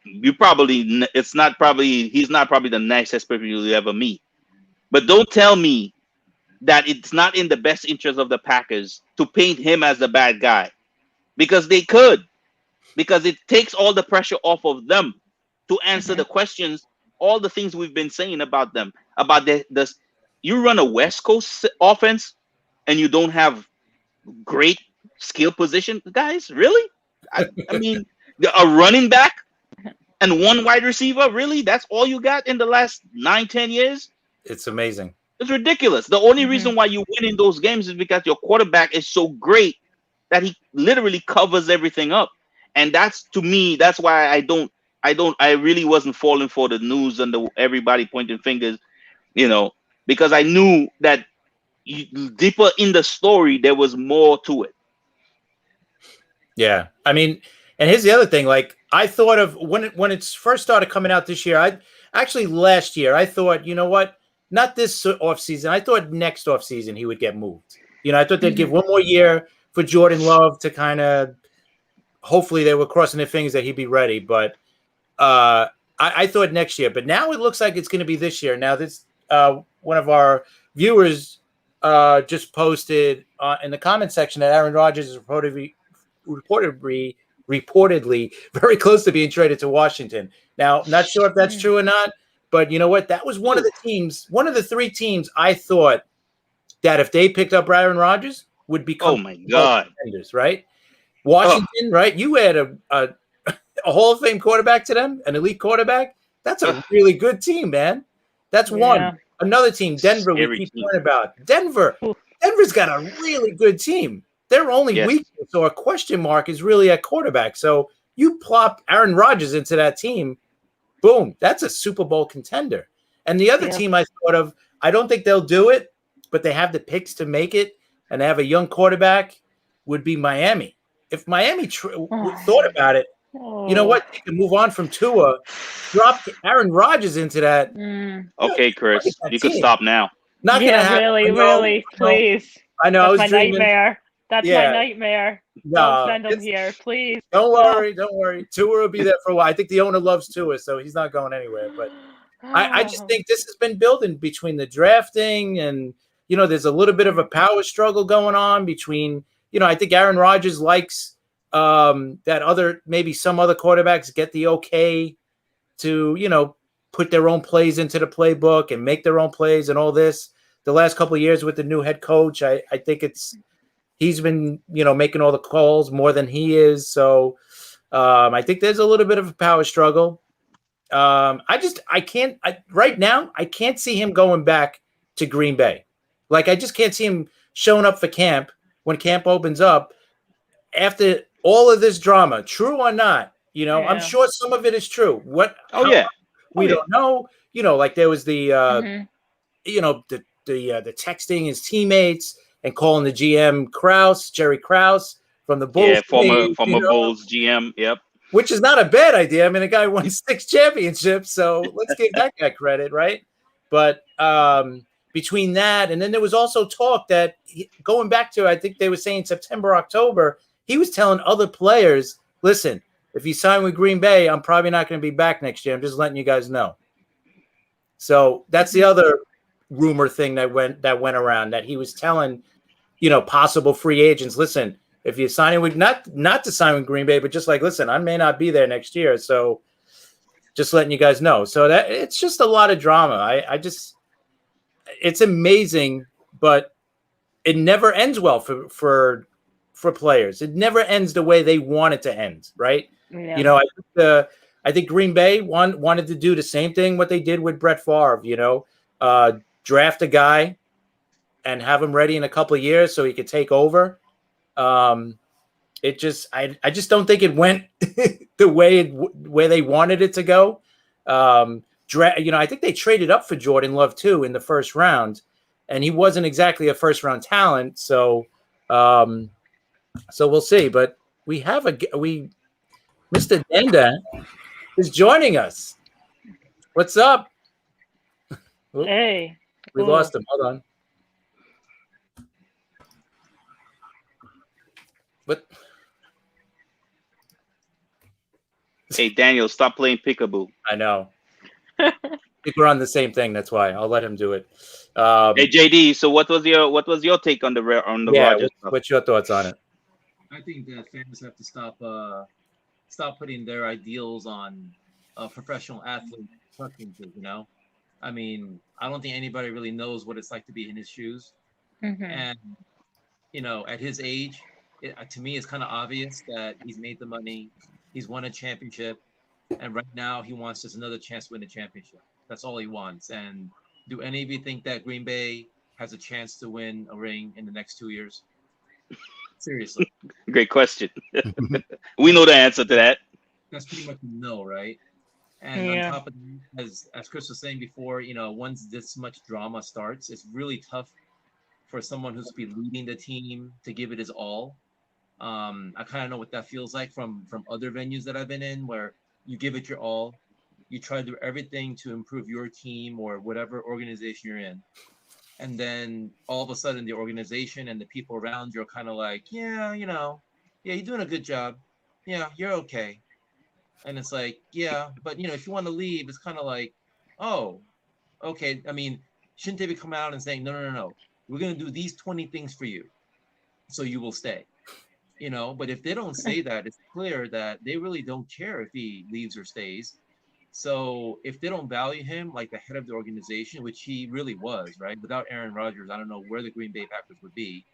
[SPEAKER 3] not probably the nicest person you'll ever meet. But don't tell me that it's not in the best interest of the Packers to paint him as the bad guy, because they could, because it takes all the pressure off of them to answer the questions, all the things we've been saying about them, about you run a West Coast offense and you don't have great skill position guys. Really? I mean, a running back and one wide receiver. Really, that's all you got in the last 9-10 years?
[SPEAKER 1] It's amazing.
[SPEAKER 3] It's ridiculous. The only reason why you win in those games is because your quarterback is so great that he literally covers everything up. And that's, to me, that's why I really wasn't falling for the news and everybody pointing fingers, because I knew that deeper in the story there was more to it.
[SPEAKER 1] Yeah, I mean, and here's the other thing. Like, I thought of when it first started coming out this year. Last year I thought, you know what? Not this offseason. I thought next offseason he would get moved. I thought they'd give one more year for Jordan Love to kind of. Hopefully, they were crossing their fingers that he'd be ready. But I thought next year. But now it looks like it's going to be this year. Now this one of our viewers just posted in the comment section that Aaron Rodgers is reportedly very close to being traded to Washington. Now, not sure if that's true or not, but you know what? That was one of the three teams I thought that if they picked up Aaron Rodgers would become contenders, right? Washington, right? You add a Hall of Fame quarterback to them, an elite quarterback. That's a really good team, man. That's one. Another team, Denver, we keep talking about. Denver's got a really good team. Their only weakness or a question mark is really at quarterback. So you plop Aaron Rodgers into that team, boom, that's a Super Bowl contender. And the other team I thought of, I don't think they'll do it, but they have the picks to make it, and they have a young quarterback, would be Miami. If Miami thought about it, you know what? They can move on from Tua, drop Aaron Rodgers into that.
[SPEAKER 3] Okay, Chris, you can stop now.
[SPEAKER 2] Not gonna happen. Really, please.
[SPEAKER 1] I know.
[SPEAKER 2] That's my nightmare. That's my nightmare. Don't send him here, please.
[SPEAKER 1] Don't worry. Tua will be there for a while. I think the owner loves Tua, so he's not going anywhere. But I just think this has been building between the drafting and, there's a little bit of a power struggle going on between, I think Aaron Rodgers likes that maybe some other quarterbacks get the okay to, put their own plays into the playbook and make their own plays and all this. The last couple of years with the new head coach, I think he's been, making all the calls more than he is. So I think there's a little bit of a power struggle. Right now, I can't see him going back to Green Bay. Like, I just can't see him showing up for camp when camp opens up after all of this drama, true or not. I'm sure some of it is true. We don't know. Like there was the, the texting his teammates and calling the GM Jerry Krause from the Bulls.
[SPEAKER 3] Yeah, former Bulls GM. Yep.
[SPEAKER 1] Which is not a bad idea. I mean, the guy won 6 championships, so let's give that guy credit, right? But between that, and then there was also talk that going back to, I think they were saying September, October, he was telling other players, listen, if you sign with Green Bay, I'm probably not going to be back next year. I'm just letting you guys know. So that's the other rumor thing that went around, that he was telling, possible free agents, listen, if you're signing with not to sign with Green Bay, but just like, listen, I may not be there next year, so just letting you guys know. So that it's just a lot of drama. It's amazing, but it never ends well for players. It never ends the way they want it to end, right? Yeah. I think Green Bay wanted to do the same thing what they did with Brett Favre. Draft a guy and have him ready in a couple of years so he could take over. I just don't think it went the way they wanted it to go. I think they traded up for Jordan Love too in the first round, and he wasn't exactly a first round talent. So we'll see. But Mr. Denda is joining us. What's up?
[SPEAKER 2] Hey,
[SPEAKER 1] we lost him. Hold on. But
[SPEAKER 3] hey, Daniel, stop playing peekaboo.
[SPEAKER 1] I know. I think we're on the same thing. That's why I'll let him do it.
[SPEAKER 3] Hey, JD. So what was your take on the Rodgers stuff?
[SPEAKER 1] What's your thoughts on it?
[SPEAKER 4] I think that fans have to stop putting their ideals on professional athletes. I mean, I don't think anybody really knows what it's like to be in his shoes. And at his age, to me, it's kind of obvious that he's made the money, he's won a championship, And right now, he wants just another chance to win the championship. That's all he wants. And do any of you think that Green Bay has a chance to win a ring in the next 2 years? Seriously.
[SPEAKER 3] Great question. We know the answer to that.
[SPEAKER 4] That's pretty much a no, right? And on top of that, as Chris was saying before, once this much drama starts, it's really tough for someone who's been leading the team to give it his all. I kind of know what that feels like from other venues that I've been in, where you give it your all, you try to do everything to improve your team or whatever organization you're in, and then all of a sudden the organization and the people around you are kind of like, yeah, you're doing a good job, yeah, you're okay. And it's like, yeah, but if you want to leave, it's kind of like, oh, okay. I mean, shouldn't they be coming out and saying, no, we're going to do these 20 things for you, so you will stay, But if they don't say that, it's clear that they really don't care if he leaves or stays. So if they don't value him like the head of the organization, which he really was, right? Without Aaron Rodgers, I don't know where the Green Bay Packers would be.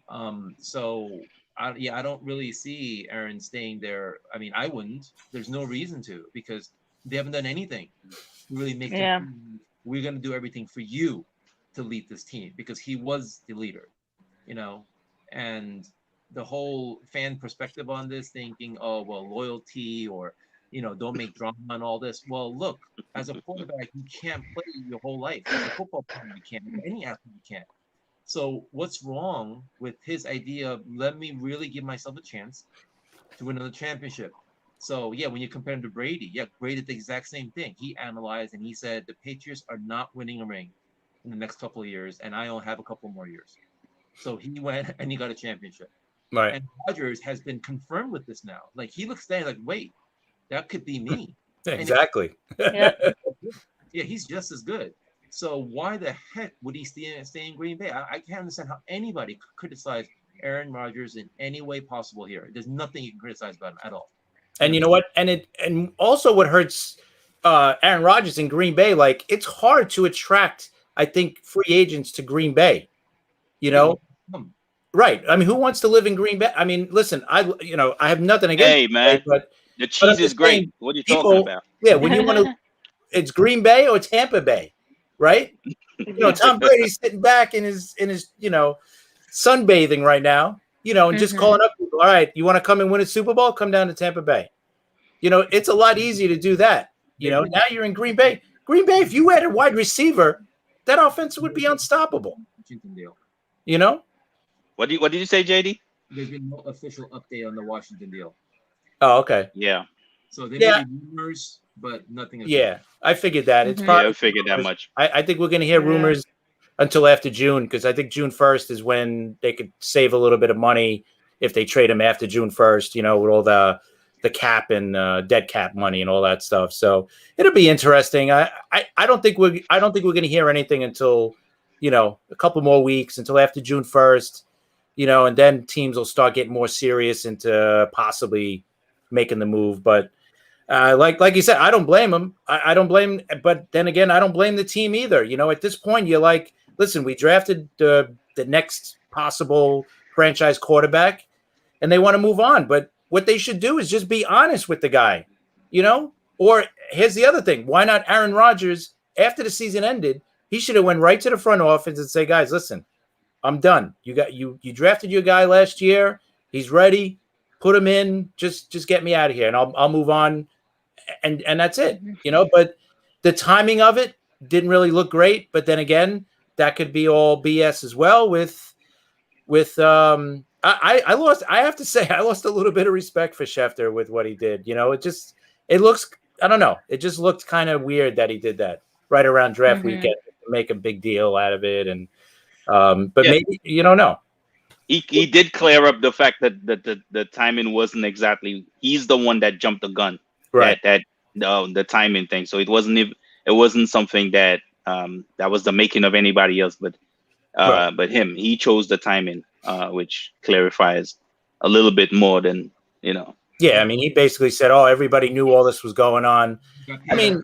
[SPEAKER 4] I don't really see Aaron staying there. I mean, I wouldn't. There's no reason to, because they haven't done anything to really make them. We're going to do everything for you to lead this team, because he was the leader, and the whole fan perspective on this, thinking, oh, well, loyalty or, don't make drama and all this. Well, look, as a quarterback, you can't play your whole life. As a football player, you can't. Any athlete, you can't. So what's wrong with his idea of, let me really give myself a chance to win another championship? So, yeah, when you compare him to Brady, Brady did the exact same thing. He analyzed and he said, the Patriots are not winning a ring in the next couple of years, and I only have a couple more years. So he went and he got a championship.
[SPEAKER 1] Right.
[SPEAKER 4] And Rodgers has been confirmed with this now. Like, he looks there like, wait, that could be me.
[SPEAKER 1] Exactly.
[SPEAKER 4] Yeah, he's just as good. So why the heck would he stay in Green Bay? I can't understand how anybody could criticize Aaron Rodgers in any way possible here. There's nothing you can criticize about him at all.
[SPEAKER 1] And you know what? And also what hurts Aaron Rodgers in Green Bay, like, it's hard to attract, I think, free agents to Green Bay. Right. I mean, who wants to live in Green Bay? I mean, listen, I have nothing against.
[SPEAKER 3] Hey, man,
[SPEAKER 1] but
[SPEAKER 3] the cheese is great. What are you talking about?
[SPEAKER 1] Yeah, when you want to, it's Green Bay or Tampa Bay, right? Tom Brady's sitting back in his sunbathing right now, and just calling up people. All right, you want to come and win a Super Bowl? Come down to Tampa Bay. It's a lot easier to do that. Now you're in Green Bay. Green Bay, if you had a wide receiver, that offense would be unstoppable.
[SPEAKER 3] What did you say, JD?
[SPEAKER 4] There's been no official update on the Washington deal.
[SPEAKER 1] Oh, okay.
[SPEAKER 3] Yeah.
[SPEAKER 4] So there may be rumors, but nothing.
[SPEAKER 1] Yeah, I figured that. It's probably
[SPEAKER 3] I figured that much.
[SPEAKER 1] I think we're going to hear rumors until after June, because I think June 1st is when they could save a little bit of money if they trade him after June 1st. With all the cap and dead cap money and all that stuff. So it'll be interesting. I don't think we're going to hear anything until a couple more weeks, until after June 1st. And then teams will start getting more serious into possibly making the move. But like you said, I don't blame him. I don't blame, but then again, I don't blame the team either. At this point, you're like, listen, we drafted the next possible franchise quarterback, and they want to move on. But what they should do is just be honest with the guy, Or here's the other thing: why not Aaron Rodgers? After the season ended, he should have went right to the front office and say, guys, listen, I'm done. You drafted your guy last year. He's ready. Put him in. Just get me out of here, and I'll move on. And that's it. But the timing of it didn't really look great. But then again, that could be all BS as well. I lost. I have to say, I lost a little bit of respect for Schefter with what he did. It looks. I don't know. It just looked kind of weird that he did that right around draft weekend to make a big deal out of it. And maybe you don't know.
[SPEAKER 3] He did clear up the fact that the timing wasn't exactly. He's the one that jumped the gun.
[SPEAKER 1] Right.
[SPEAKER 3] The timing thing. So it wasn't something that that was the making of anybody else, but him. He chose the timing, which clarifies a little bit more than.
[SPEAKER 1] Yeah, I mean, he basically said, "Oh, everybody knew all this was going on." I mean,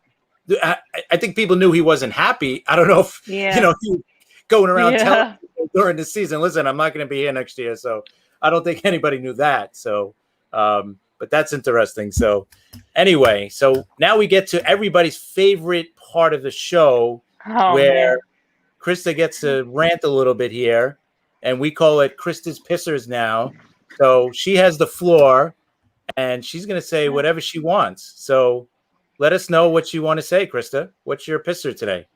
[SPEAKER 1] I think people knew he wasn't happy. I don't know if he going around telling people during the season, "Listen, I'm not going to be here next year." So I don't think anybody knew that. So, but but that's interesting. So anyway, so now we get to everybody's favorite part of the show,
[SPEAKER 2] Oh,
[SPEAKER 1] where
[SPEAKER 2] man.
[SPEAKER 1] Christa gets to rant a little bit here, and we call it Christa's Pissers now. So she has the floor, and she's going to say whatever she wants. So let us know what you want to say, Christa. What's your pisser today?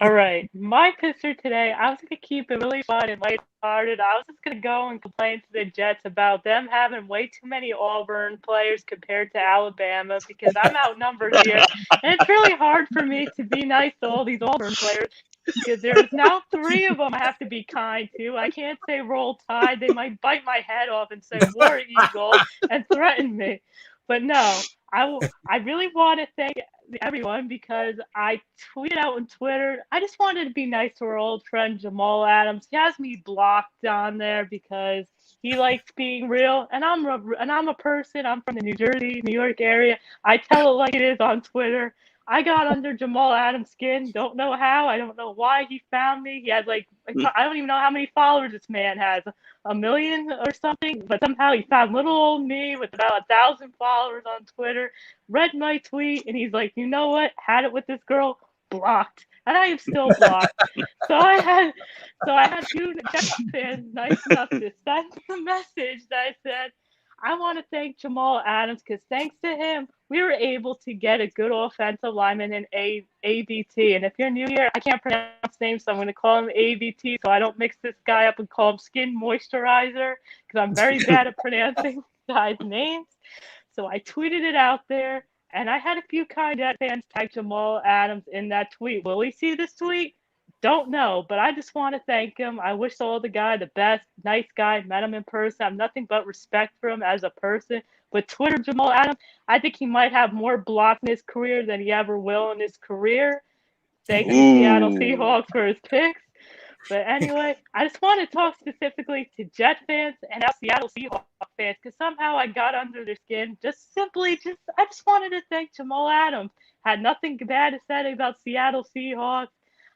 [SPEAKER 2] All right. My pisser today, I was going to keep it really fun and lighthearted. I was just going to go and complain to the Jets about them having way too many Auburn players compared to Alabama because I'm outnumbered here. And it's really hard for me to be nice to all these Auburn players because there's now 3 of them I have to be kind to. I can't say Roll Tide. They might bite my head off and say War Eagle and threaten me. But no, I really want to thank everyone because I tweeted out on Twitter. I just wanted to be nice to our old friend Jamal Adams. He has me blocked on there because he likes being real, and I'm a person. I'm from the New Jersey, New York area. I tell it like it is on Twitter. I got under Jamal Adams' skin. Don't know how. I don't know why he found me. He has I don't even know how many followers this man has. 1 million or something, but somehow he found little old me with about 1,000 followers on Twitter, read my tweet, and he's like, you know what? Had it with this girl, blocked. And I am still blocked. So I had 2 Jets fans nice enough to send the message that I said, I want to thank Jamal Adams because thanks to him, we were able to get a good offensive lineman in ABT. And if you're new here, I can't pronounce names, so I'm going to call him ABT so I don't mix this guy up and call him skin moisturizer because I'm very bad at pronouncing guys' names. So I tweeted it out there, and I had a few kind Jet fans tag Jamal Adams in that tweet. Will he see this tweet? Don't know, but I just want to thank him. I wish all the guy the best, nice guy, met him in person. I have nothing but respect for him as a person. But Twitter Jamal Adams, I think he might have more blocks in his career than he ever will in his career. Thank you, Seattle Seahawks, for his picks. But anyway, I just want to talk specifically to Jet fans and now Seattle Seahawks fans because somehow I got under their skin. I just wanted to thank Jamal Adams. Had nothing bad to say about Seattle Seahawks.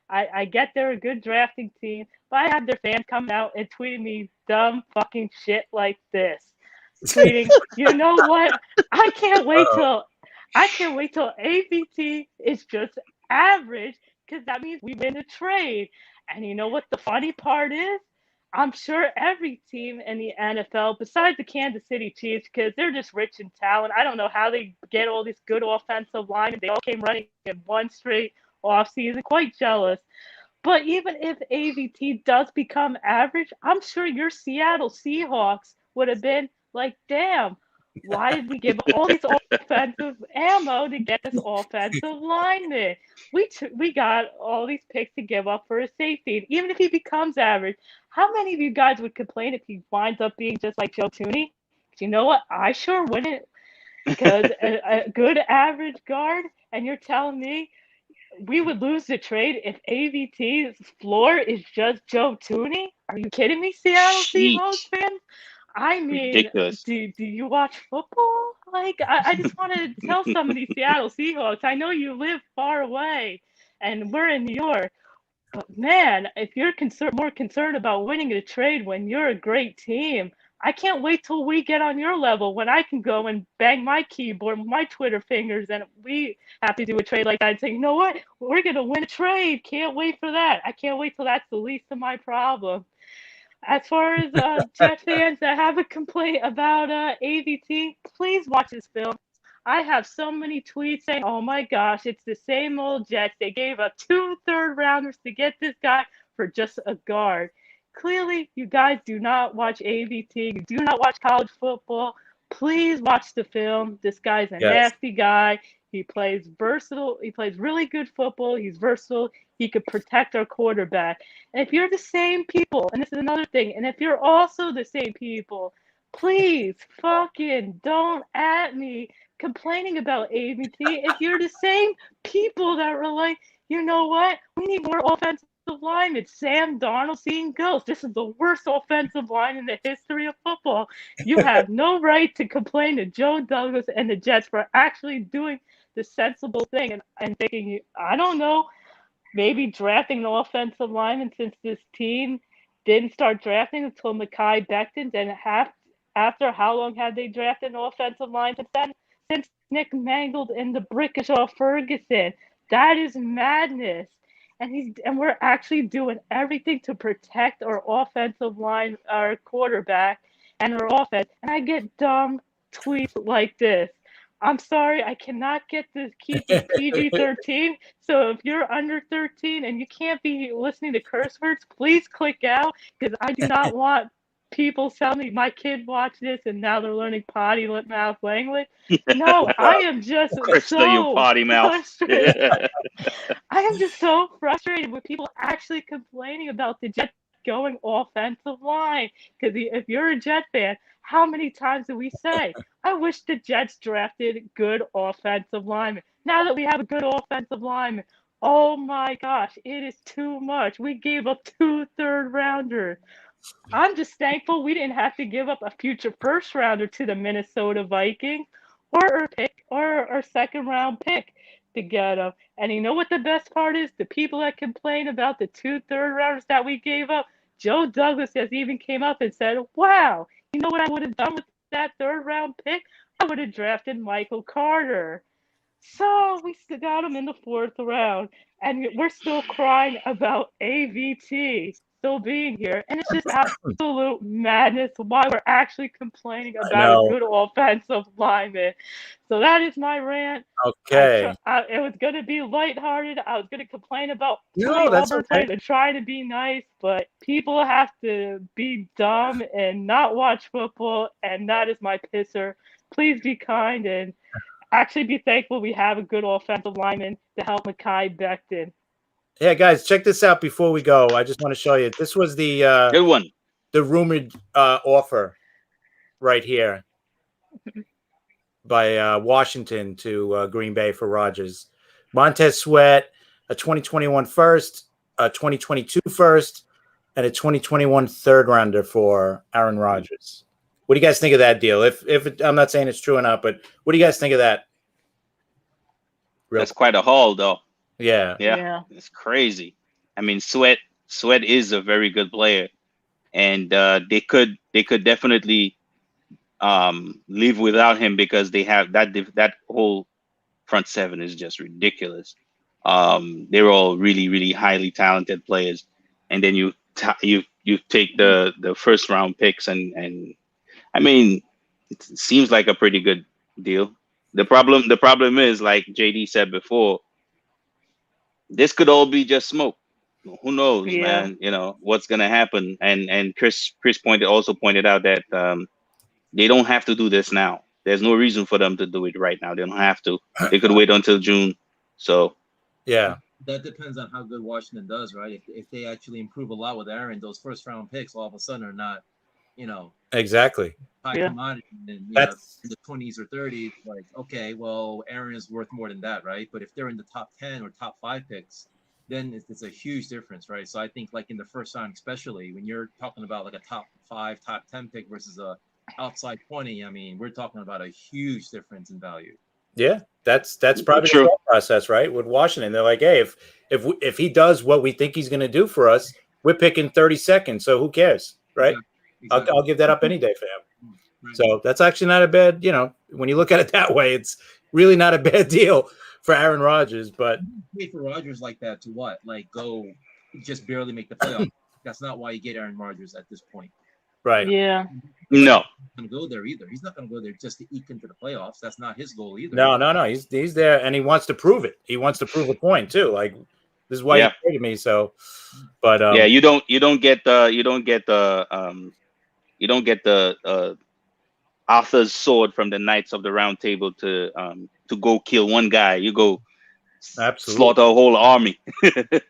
[SPEAKER 2] I get they're a good drafting team, but I had their fans coming out and tweeting me dumb fucking shit like this. Tweeting, you know what? I can't wait till ABT is just average because that means we win a trade. And you know what the funny part is? I'm sure every team in the NFL, besides the Kansas City Chiefs, because they're just rich in talent. I don't know how they get all this good offensive line, and they all came running in one straight offseason. Quite jealous. But even if AVT does become average, I'm sure your Seattle Seahawks would have been like, damn, why did we give all this offensive ammo to get this offensive lineman? We got all these picks to give up for a safety. And even if he becomes average, how many of you guys would complain if he winds up being just like Joe Tooney? You know what? I sure wouldn't. Because a good average guard, and you're telling me we would lose the trade if AVT's floor is just Joe Tooney? Are you kidding me, Seattle Seahawks fans? I mean,
[SPEAKER 3] ridiculous.
[SPEAKER 2] Do you watch football? Like, I just wanted to tell some of these Seattle Seahawks, I know you live far away, and we're in New York, but man, if you're more concerned about winning a trade when you're a great team, I can't wait till we get on your level when I can go and bang my keyboard, my Twitter fingers, and we have to do a trade like that and say, you know what? We're going to win a trade. Can't wait for that. I can't wait till that's the least of my problem. As far as Jet fans that have a complaint about AVT, please watch this film. I have so many tweets saying, oh my gosh, it's the same old Jets. They gave up 2 third-rounders to get this guy for just a guard. Clearly, you guys do not watch AVT. You do not watch college football. Please watch the film. This guy's a nasty guy. He plays versatile. He plays really good football. He's versatile. He could protect our quarterback. And if you're the same people, and this is another thing, and if you're also the same people, please fucking don't at me complaining about AVT. If you're the same people that were like, you know what? We need more offensive line. It's Sam Darnold seeing ghosts. This is the worst offensive line in the history of football. You have no right to complain to Joe Douglas and the Jets for actually doing the sensible thing and thinking, I don't know, maybe drafting an offensive lineman since this team didn't start drafting until Mekhi Becton. And after how long had they drafted an offensive line since then? Since Nick Mangold and the Brickishaw Ferguson. That is madness. And we're actually doing everything to protect our offensive line, our quarterback, and our offense. And I get dumb tweets like this. I'm sorry, I cannot keep this PG-13. So if you're under 13 and you can't be listening to curse words, please click out, because I do not want people telling me my kid watched this and now they're learning potty mouth language. No, I am just
[SPEAKER 3] Christa, you potty mouth.
[SPEAKER 2] frustrated. I am just so frustrated with people actually complaining about the Jets going offensive line. Because if you're a Jet fan, how many times do we say, I wish the Jets drafted good offensive linemen? Now that we have a good offensive lineman, oh my gosh, it is too much. We gave up 2 third-rounders. I'm just thankful we didn't have to give up a future first-rounder to the Minnesota Vikings or our second-round pick to get him. And you know what the best part is? The people that complain about the 2 third-rounders that we gave up, Joe Douglas has even came up and said, wow, you know what I would have done with that 3rd-round pick? I would have drafted Michael Carter. So we still got him in the 4th round, and we're still crying about AVT still being here. And it's just absolute madness why we're actually complaining about a good offensive lineman. So that is my rant.
[SPEAKER 1] Okay.
[SPEAKER 2] It was going to be lighthearted. I was going to complain about
[SPEAKER 1] that's okay.
[SPEAKER 2] and trying to be nice, but people have to be dumb and not watch football, and that is my pisser. Please be kind and actually be thankful we have a good offensive lineman to help Mekhi Becton.
[SPEAKER 1] Yeah, guys, check this out before we go. I just want to show you. This was the
[SPEAKER 3] good one.
[SPEAKER 1] The rumored offer right here by Washington to Green Bay for Rodgers. Montez Sweat, a 2021 first, a 2022 first, and a 2021 third rounder for Aaron Rodgers. What do you guys think of that deal? I'm not saying it's true or not, but what do you guys think of that?
[SPEAKER 3] That's quite a haul, though.
[SPEAKER 1] Yeah.
[SPEAKER 3] It's crazy. I mean, Sweat is a very good player, and they could definitely live without him because they have that whole front seven is just ridiculous. They're all really, really highly talented players, and then you take the first round picks, and I mean, it seems like a pretty good deal. The problem is, like JD said before, this could all be just smoke. Who knows, man? You know what's gonna happen. And Chris also pointed out that they don't have to do this now. There's no reason for them to do it right now. They don't have to. They could wait until June. So
[SPEAKER 1] yeah,
[SPEAKER 4] that depends on how good Washington does, right? If they actually improve a lot with Aaron, those first round picks all of a sudden are not,
[SPEAKER 1] exactly
[SPEAKER 4] high commodity, and that's in the 20s or 30s. Like, okay, well, Aaron is worth more than that, right? But if they're in the top 10 or top 5 picks, then it's a huge difference, right? So I think, like in the first round, especially when you're talking about like a top 5, top 10 pick versus a outside 20, I mean, we're talking about a huge difference in value.
[SPEAKER 1] Yeah, that's probably the thought process, right? With Washington, they're like, hey, if he does what we think he's going to do for us, we're picking 32nd, so who cares, right? Exactly. I'll give that up any day for him. Right. So that's actually not a bad, when you look at it that way, it's really not a bad deal for Aaron Rodgers. But
[SPEAKER 4] pay for Rodgers like that to what? Like go just barely make the playoffs. That's not why you get Aaron Rodgers at this point.
[SPEAKER 1] Right.
[SPEAKER 2] Yeah.
[SPEAKER 3] No.
[SPEAKER 4] He's not going to go there either. He's not going to go there just to eke into the playoffs. That's not his goal either.
[SPEAKER 1] No. He's there, and he wants to prove it. He wants to prove a point too. Like, this is why he traded me. So, but
[SPEAKER 3] you don't get the Arthur's sword from the Knights of the Round Table to go kill one guy. You go slaughter a whole army.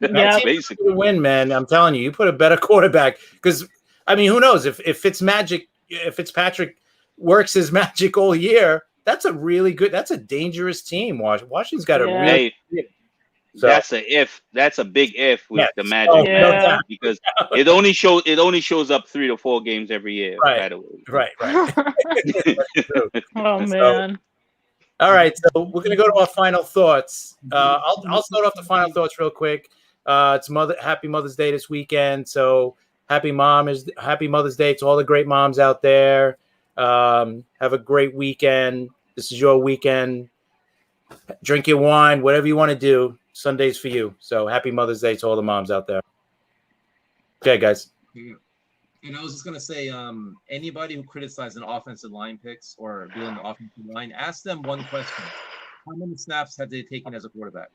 [SPEAKER 1] That's basically the win, man. I'm telling you, you put a better quarterback, because I mean, who knows if Fitzpatrick works his magic all year? That's a dangerous team. Washington's got a really.
[SPEAKER 3] So, that's a big if with the Magic, because it only shows up 3 to 4 games every year.
[SPEAKER 1] Right. Right.
[SPEAKER 2] Oh man.
[SPEAKER 1] All right, so we're gonna go to our final thoughts. I'll start off the final thoughts real quick. It's Happy Mother's Day this weekend, so happy Mother's Day to all the great moms out there. Have a great weekend. This is your weekend. Drink your wine, whatever you want to do. Sunday's for you. So happy Mother's Day to all the moms out there. Okay, guys.
[SPEAKER 4] And I was just gonna say, anybody who criticized an offensive line picks or building the offensive line, ask them one question: how many snaps have they taken as a quarterback?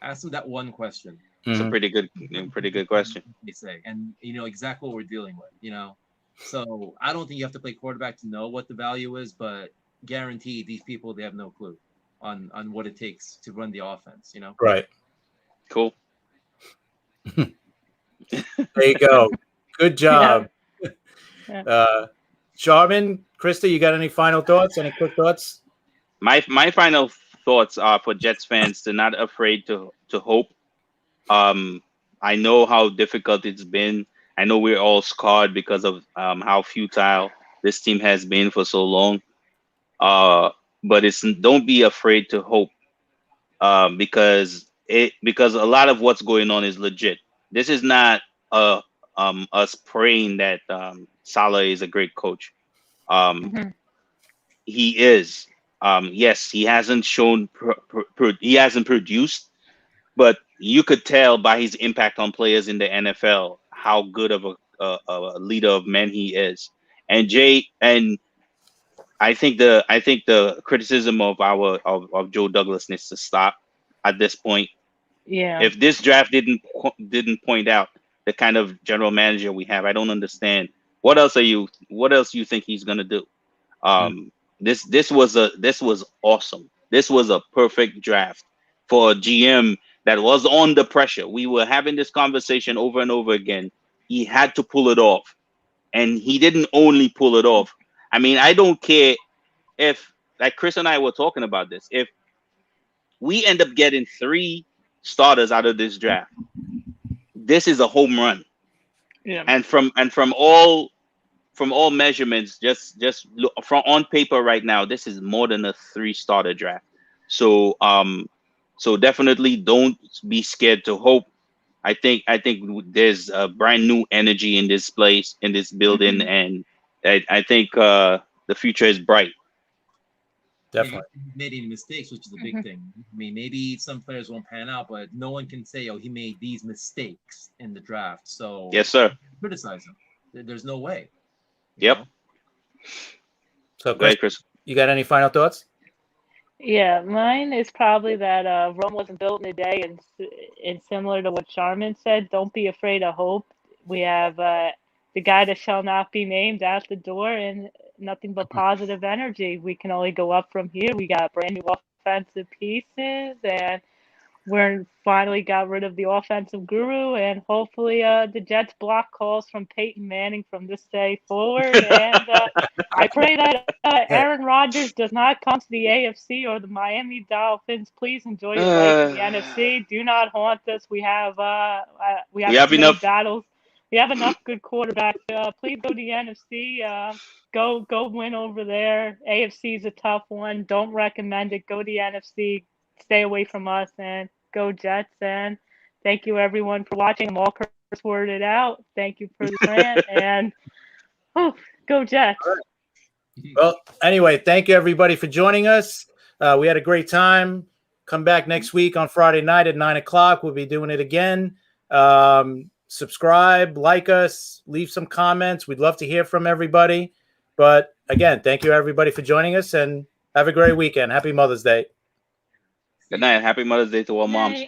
[SPEAKER 4] Ask them that one question.
[SPEAKER 3] It's a pretty good question.
[SPEAKER 4] They say, and you know exactly what we're dealing with. You know, so I don't think you have to play quarterback to know what the value is, but guaranteed these people, they have no clue on what it takes to run the offense. You know,
[SPEAKER 1] Right.
[SPEAKER 3] Cool.
[SPEAKER 1] There you go. Good job. Charmin, Christa, you got any final thoughts? Any quick thoughts?
[SPEAKER 3] My final thoughts are for Jets fans to not afraid to hope. I know how difficult it's been. I know we're all scarred because of how futile this team has been for so long. But don't be afraid to hope, because a lot of what's going on is legit. This is not us praying that Salah is a great coach. He is. Yes, he hasn't shown he hasn't produced, but you could tell by his impact on players in the NFL how good of a leader of men he is. And I think the criticism of Joe Douglas needs to stop at this point.
[SPEAKER 2] Yeah.
[SPEAKER 3] If this draft didn't point out the kind of general manager we have, I don't understand. What else do you think he's gonna do? This was awesome. This was a perfect draft for a GM that was on the pressure. We were having this conversation over and over again. He had to pull it off, and he didn't only pull it off. I mean, I don't care if, like Chris and I were talking about this, if we end up getting 3 starters out of this draft, this is a home run.
[SPEAKER 2] Yeah.
[SPEAKER 3] And from all measurements, just look from on paper right now, this is more than a 3-starter draft. So definitely don't be scared to hope. I think there's a brand new energy in this place, in this building, and I think the future is bright.
[SPEAKER 1] Definitely.
[SPEAKER 4] He made any mistakes, which is a big thing. I mean, maybe some players won't pan out, but no one can say, "Oh, he made these mistakes in the draft." So
[SPEAKER 3] yes, sir.
[SPEAKER 4] Criticize him. There's no way.
[SPEAKER 3] Yep.
[SPEAKER 4] You know?
[SPEAKER 1] So,
[SPEAKER 3] Go ahead, Chris.
[SPEAKER 1] You got any final thoughts?
[SPEAKER 2] Yeah, mine is probably that Rome wasn't built in a day, and similar to what Charmin said, don't be afraid of hope. We have the guy that shall not be named at the door, and nothing but positive energy. We can only go up from here. We got brand new offensive pieces, and we're finally got rid of the offensive guru, and hopefully the Jets block calls from Peyton Manning from this day forward. And I pray that Aaron Rodgers does not come to the AFC or the Miami Dolphins. Please enjoy your life in the NFC. Do not haunt us. We have
[SPEAKER 3] enough
[SPEAKER 2] battles. We have enough good quarterbacks. Please go to the NFC. Go win over there. AFC is a tough one. Don't recommend it. Go to the NFC. Stay away from us, and go Jets. And thank you everyone for watching. I'm all curse worded out. Thank you for the rant, and go Jets.
[SPEAKER 1] Well, anyway, thank you everybody for joining us. We had a great time. Come back next week on Friday night at 9:00. We'll be doing it again. Subscribe, like us, leave some comments. We'd love to hear from everybody. But again, thank you everybody for joining us, and have a great weekend. Happy Mother's Day.
[SPEAKER 3] Good night. Happy Mother's Day to all moms.